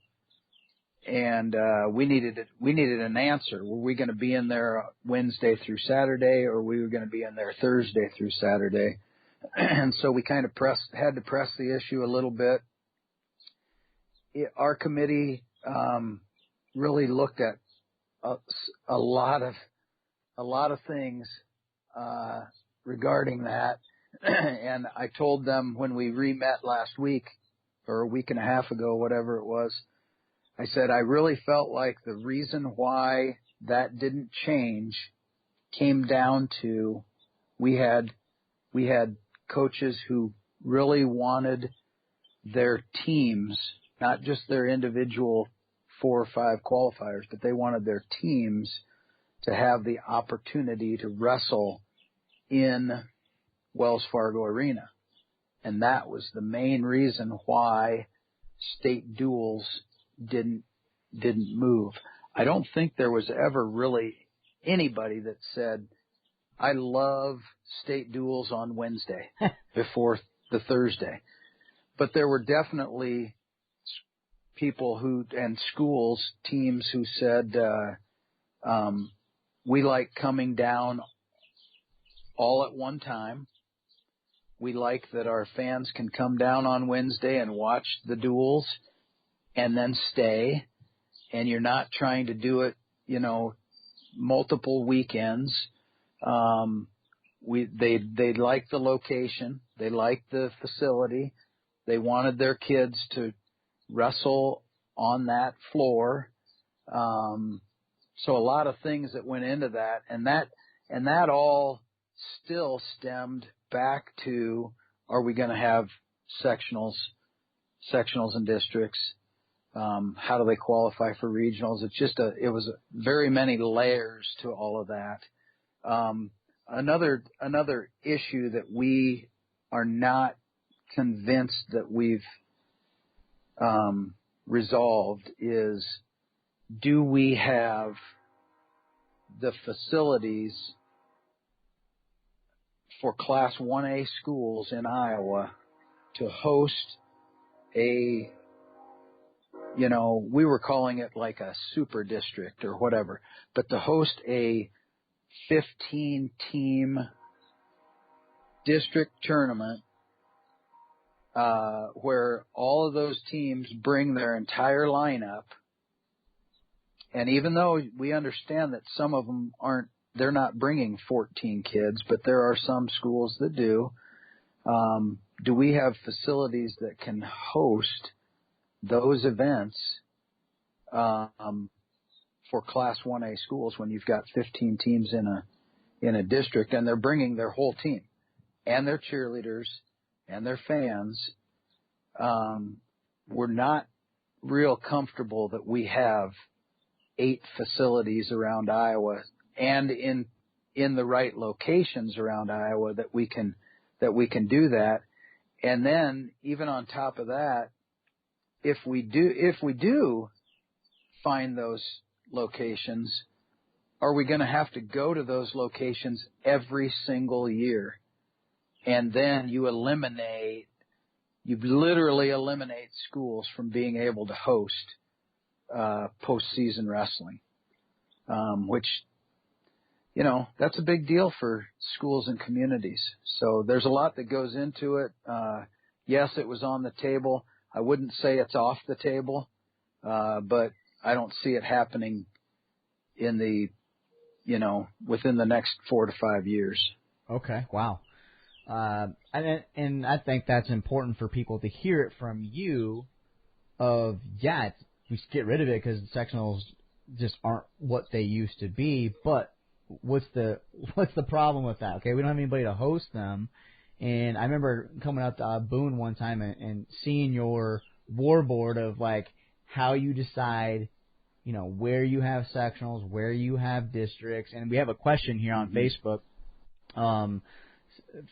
and we needed an answer. Were we going to be in there Wednesday through Saturday, or we were going to be in there Thursday through Saturday? And so we kind of had to press the issue a little bit. Our committee really looked at a lot of things regarding that, and I told them when we re-met last week or a week and a half ago, whatever it was, I said I really felt like the reason why that didn't change came down to we had coaches who really wanted their teams, not just their individual 4 or 5 qualifiers, but they wanted their teams to have the opportunity to wrestle in Wells Fargo Arena. And that was the main reason why state duels didn't move. I don't think there was ever really anybody that said, I love state duels on Wednesday before the Thursday. But there were definitely people and schools, teams who said, we like coming down all at one time. We like that our fans can come down on Wednesday and watch the duels and then stay. And you're not trying to do it, multiple weekends. They liked the location. They liked the facility. They wanted their kids to wrestle on that floor. So a lot of things that went into that, and that all still stemmed back to, are we going to have sectionals and districts? How do they qualify for regionals? It was very many layers to all of that. Another issue that we are not convinced that we've resolved is, do we have the facilities for Class 1A schools in Iowa to host we were calling it like a super district or whatever, but to host a 15-team district tournament where all of those teams bring their entire lineup. And even though we understand that some of them they're not bringing 14 kids, but there are some schools that do. Do we have facilities that can host those events for Class 1A schools when you've got 15 teams in a district and they're bringing their whole team and their cheerleaders and their fans? We're not real comfortable that we have 8 facilities around Iowa and in the right locations around Iowa that we can do that. And then even on top of that, if we do find those locations, are we going to have to go to those locations every single year? And then you literally eliminate schools from being able to host postseason wrestling, which, that's a big deal for schools and communities. So there's a lot that goes into it. Yes, it was on the table. I wouldn't say it's off the table, but I don't see it happening within the next 4 to 5 years. Okay. Wow. And I think that's important for people to hear it from you we should get rid of it because sectionals just aren't what they used to be. But what's the problem with that? Okay, we don't have anybody to host them. And I remember coming out to Boone one time and seeing your war board of like how you decide, where you have sectionals, where you have districts. And we have a question here on Facebook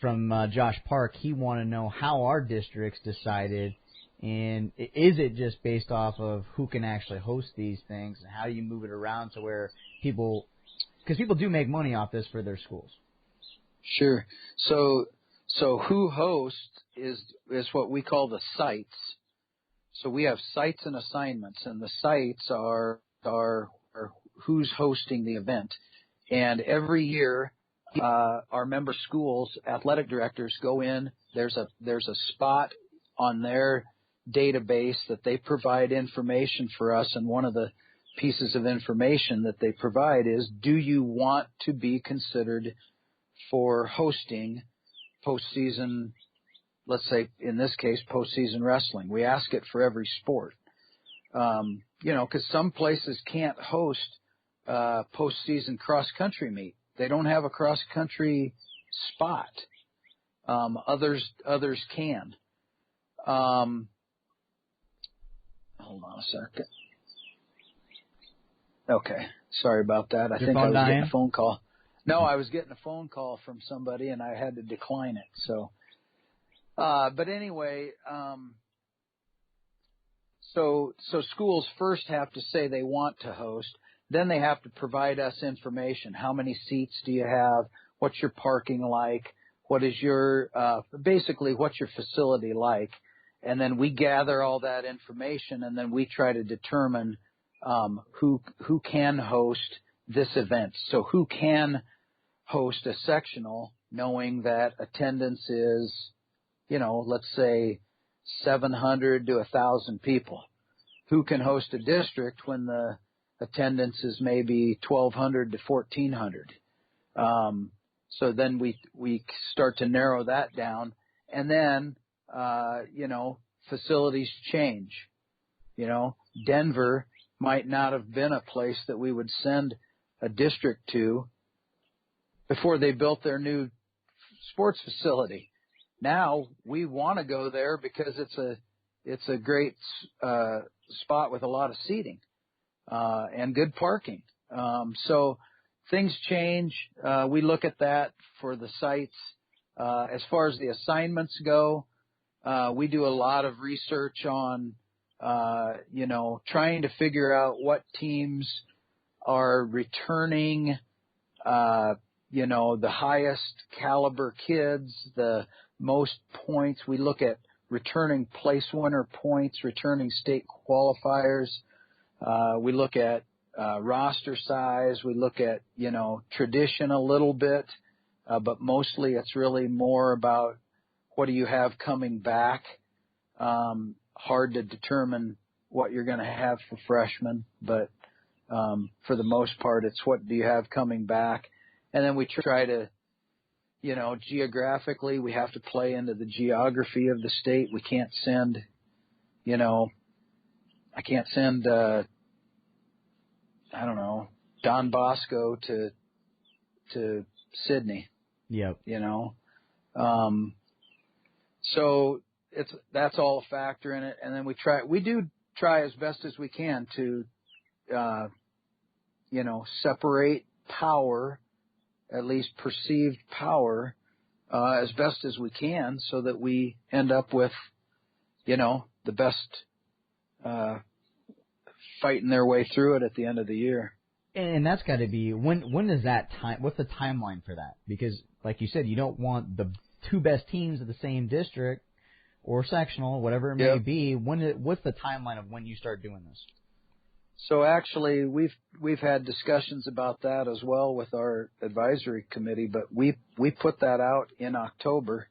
from Josh Park. He wanted to know how our districts decided. And is it just based off of who can actually host these things, and how do you move it around to where people Because people do make money off this for their schools. Sure. So who hosts is what we call the sites. So we have sites and assignments, and the sites are who's hosting the event. And every year, our member schools athletic directors go in. There's a spot on their database that they provide information for us, and one of the pieces of information that they provide is, do you want to be considered for hosting postseason, let's say in this case, postseason wrestling? We ask it for every sport. Because some places can't host postseason cross-country meet. They don't have a cross-country spot. Others can. Hold on a second. Okay. Sorry about that. I think I was getting a phone call. No, I was getting a phone call from somebody, and I had to decline it. So, but anyway, so schools first have to say they want to host. Then they have to provide us information. How many seats do you have? What's your parking like? What is your basically what's your facility like? And then we gather all that information, and then we try to determine who can host this event. So who can host a sectional, knowing that attendance is, let's say 700 to 1,000 people. Who can host a district when the attendance is maybe 1,200 to 1,400? So then we start to narrow that down, and then facilities change. Denver might not have been a place that we would send a district to before they built their new sports facility. Now we want to go there because it's a great spot with a lot of seating and good parking. So things change. We look at that for the sites. As far as the assignments go, we do a lot of research on, trying to figure out what teams are returning, the highest caliber kids, the most points. We look at returning place winner points, returning state qualifiers. We look at roster size. We look at, tradition a little bit, but mostly it's really more about what do you have coming back. Hard to determine what you're going to have for freshmen, but for the most part, it's what do you have coming back. And then we try to, geographically, we have to play into the geography of the state. We can't send, I can't send, Don Bosco to Sydney. Yep. So that's all a factor in it. And then we do try as best as we can to, separate power, at least perceived power, as best as we can, so that we end up with, the best, fighting their way through it at the end of the year. And that's got to be, when is that time? What's the timeline for that? Because, like you said, you don't want the two best teams of the same district or sectional, whatever it may be. What's the timeline of when you start doing this? So actually, we've had discussions about that as well with our advisory committee, but we put that out in October.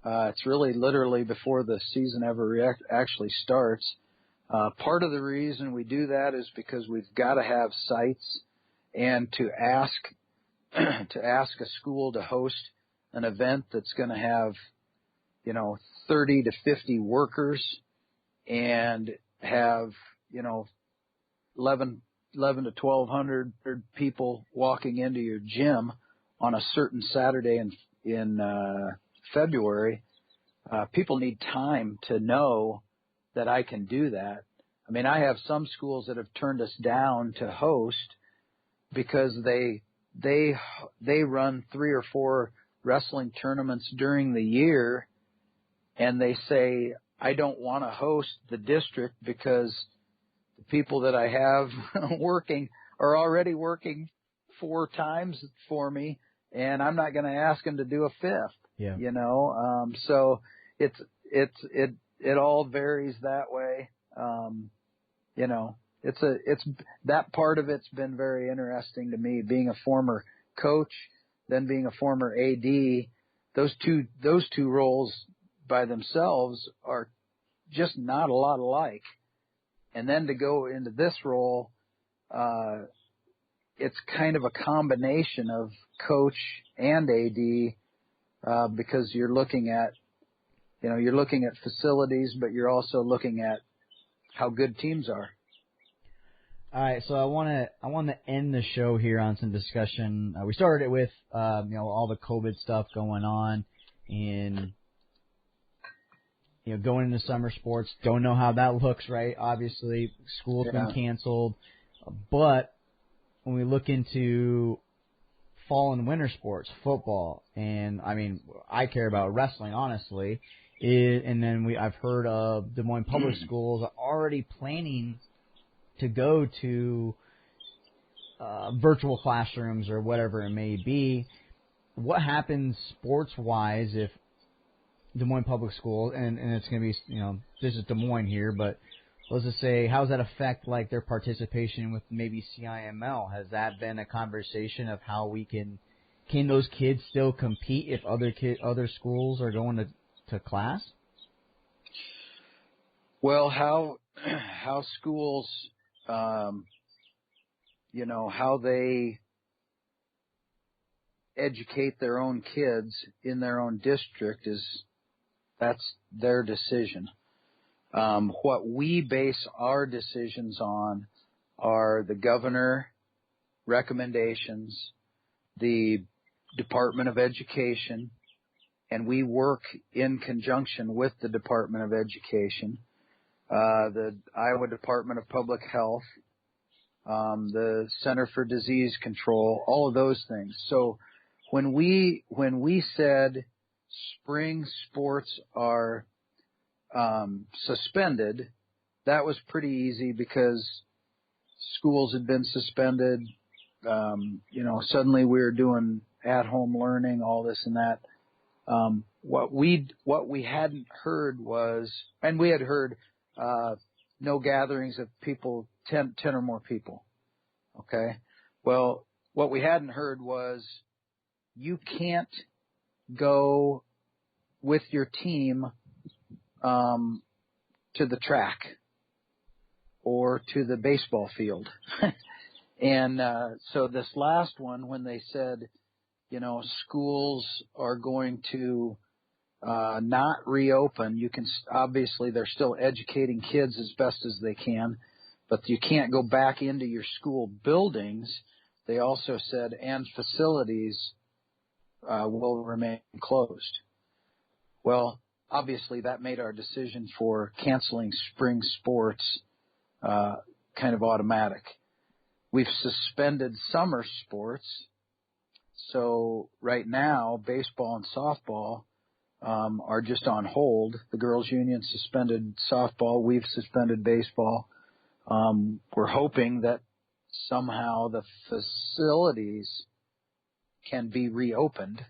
It's really literally before the season ever actually starts. Part of the reason we do that is because we've got to have sites, and to ask a school to host an event that's going to have 30 to 50 workers and have 11 to 1,200 people walking into your gym on a certain Saturday in February. People need time to know that I can do that. I mean, I have some schools that have turned us down to host because they run 3 or 4 wrestling tournaments during the year, and they say, I don't want to host the district because the people that I have working are already working 4 times for me, and I'm not going to ask him to do a 5th. Yeah. You know, so it all varies that way. You know, it's that part of it's been very interesting to me, being a former coach, then being a former AD. Those two roles by themselves are just not a lot alike. And then to go into this role, it's kind of a combination of coach and AD, because you're looking at facilities, but you're also looking at how good teams are. All right, so I want to end the show here on some discussion. We started it with all the COVID stuff going on, and going into summer sports. Don't know how that looks, right? Obviously, school's been canceled, but when we look into fall and winter sports, football, and I mean, I care about wrestling, honestly. And then I've heard of Des Moines Public Schools are already planning to go to virtual classrooms or whatever it may be. What happens sports-wise if Des Moines Public Schools, and it's going to be, this is Des Moines here, but let's just say, how does that affect like their participation with maybe CIML? Has that been a conversation of how we can those kids still compete if other schools are going to class? Well, how schools, how they educate their own kids in their own district that's their decision. What we base our decisions on are the governor recommendations, the Department of Education, and we work in conjunction with the Department of Education, the Iowa Department of Public Health, the Center for Disease Control, all of those things. So when we said spring sports are suspended, that was pretty easy because schools had been suspended. Suddenly we were doing at-home learning, all this and that. What we hadn't heard was, and we had heard no gatherings of people, 10 or more people. Okay. Well, what we hadn't heard was you can't go with your team to the track or to the baseball field. And so this last one, when they said, schools are going to not reopen, you can obviously they're still educating kids as best as they can, but you can't go back into your school buildings. They also said, and facilities will remain closed. Well, obviously that made our decision for canceling spring sports kind of automatic. We've suspended summer sports. So right now, baseball and softball are just on hold. The girls' union suspended softball. We've suspended baseball. We're hoping that somehow the facilities can be reopened,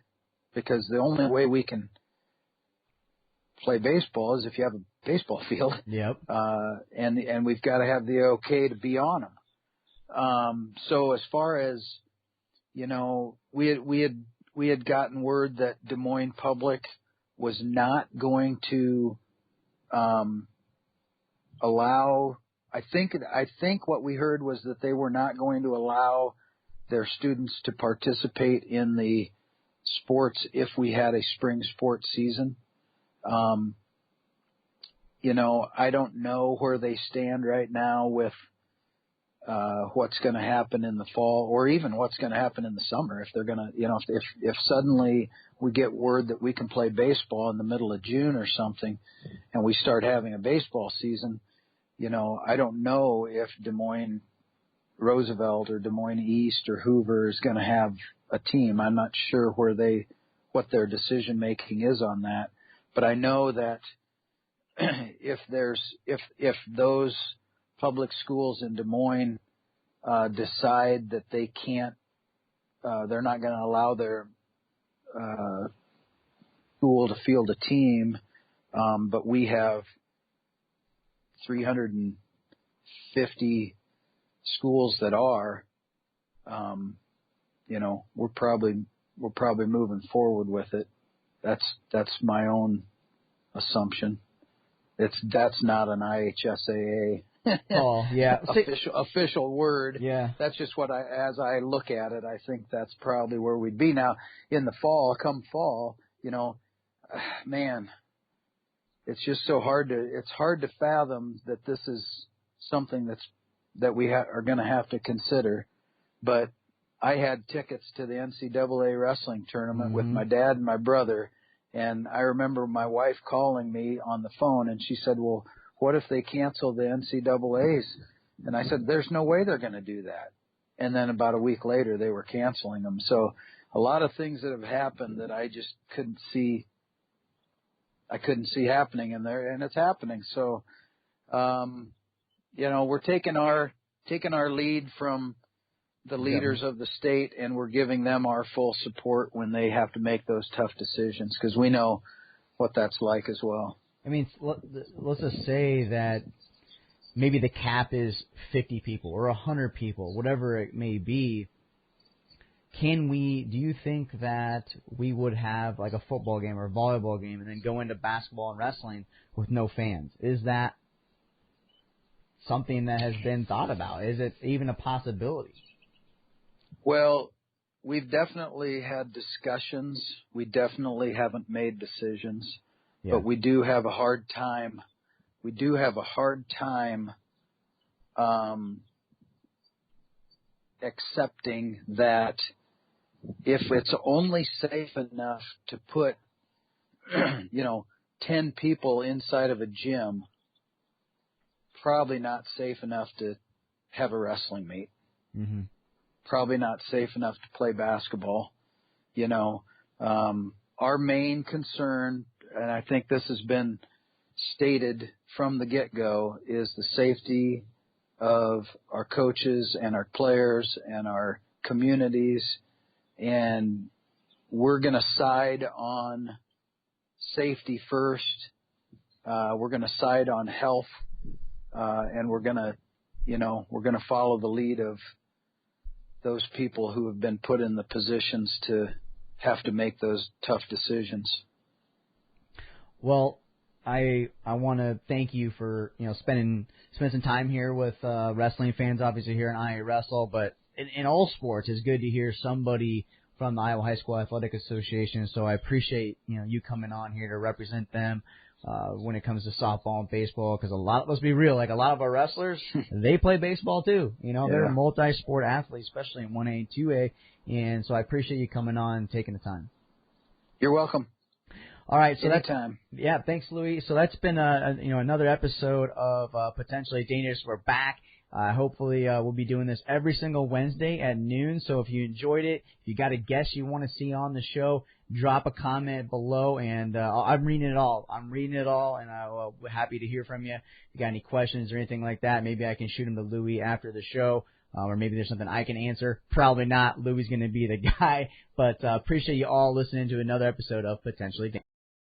because the only way we can play baseball is if you have a baseball field. Yep. And we've got to have the okay to be on them. So as far as, we had gotten word that Des Moines Public was not going to allow. I think what we heard was that they were not going to allow their students to participate in the sports if we had a spring sports season. I don't know where they stand right now with what's going to happen in the fall, or even what's going to happen in the summer. If they're going to, if suddenly we get word that we can play baseball in the middle of June or something, and we start having a baseball season, I don't know if Des Moines Roosevelt or Des Moines East or Hoover is going to have a team. I'm not sure what their decision making is on that, but I know that if those public schools in Des Moines decide that they can't they're not going to allow their school to field a team, but we have 350 schools that are. We're probably moving forward with it. That's my own assumption. That's not an IHSAA official word. Yeah. That's just what as I look at it, I think that's probably where we'd be now. In the fall, man, it's just so hard to fathom that this is something that we are going to have to consider. But I had tickets to the NCAA wrestling tournament with my dad and my brother, and I remember my wife calling me on the phone, and she said, well, what if they cancel the NCAAs? And I said, there's no way they're going to do that. And then about a week later, they were canceling them. So a lot of things that have happened that I just couldn't see happening in there, and it's happening. So, we're taking our lead from the leaders of the state, and we're giving them our full support when they have to make those tough decisions, because we know what that's like as well. I mean, let's just say that maybe the cap is 50 people or 100 people, whatever it may be. Do you think that we would have like a football game or a volleyball game and then go into basketball and wrestling with no fans? Is that something that has been thought about? Is it even a possibility? Well, we've definitely had discussions. We definitely haven't made decisions, but we do have a hard time. Accepting that if it's only safe enough to put, 10 people inside of a gym, probably not safe enough to have a wrestling meet. Mm-hmm. Probably not safe enough to play basketball. Our main concern, and I think this has been stated from the get-go, is the safety of our coaches and our players and our communities. And we're going to side on safety first. We're going to side on health, and we're going to follow the lead of those people who have been put in the positions to have to make those tough decisions. Well, I want to thank you for spending some time here with wrestling fans, obviously here in IAwrestle, but in all sports, it's good to hear somebody from the Iowa High School Athletic Association. So I appreciate you coming on here to represent them when it comes to softball and baseball, because let's be real, like a lot of our wrestlers, they play baseball too. They're multi-sport athletes, especially in 1A and 2A, and so I appreciate you coming on and taking the time. You're welcome. All right, so anytime. Thanks, Louie. So that's been another episode of Potentially Dangerous. We're back. Hopefully we'll be doing this every single Wednesday at noon. So if you enjoyed it, if you got a guest you want to see on the show, drop a comment below, and I'm reading it all. and we're happy to hear from you. If you got any questions or anything like that, maybe I can shoot them to Louie after the show. Or maybe there's something I can answer. Probably not. Louie's going to be the guy. But appreciate you all listening to another episode of Potentially Dangerous.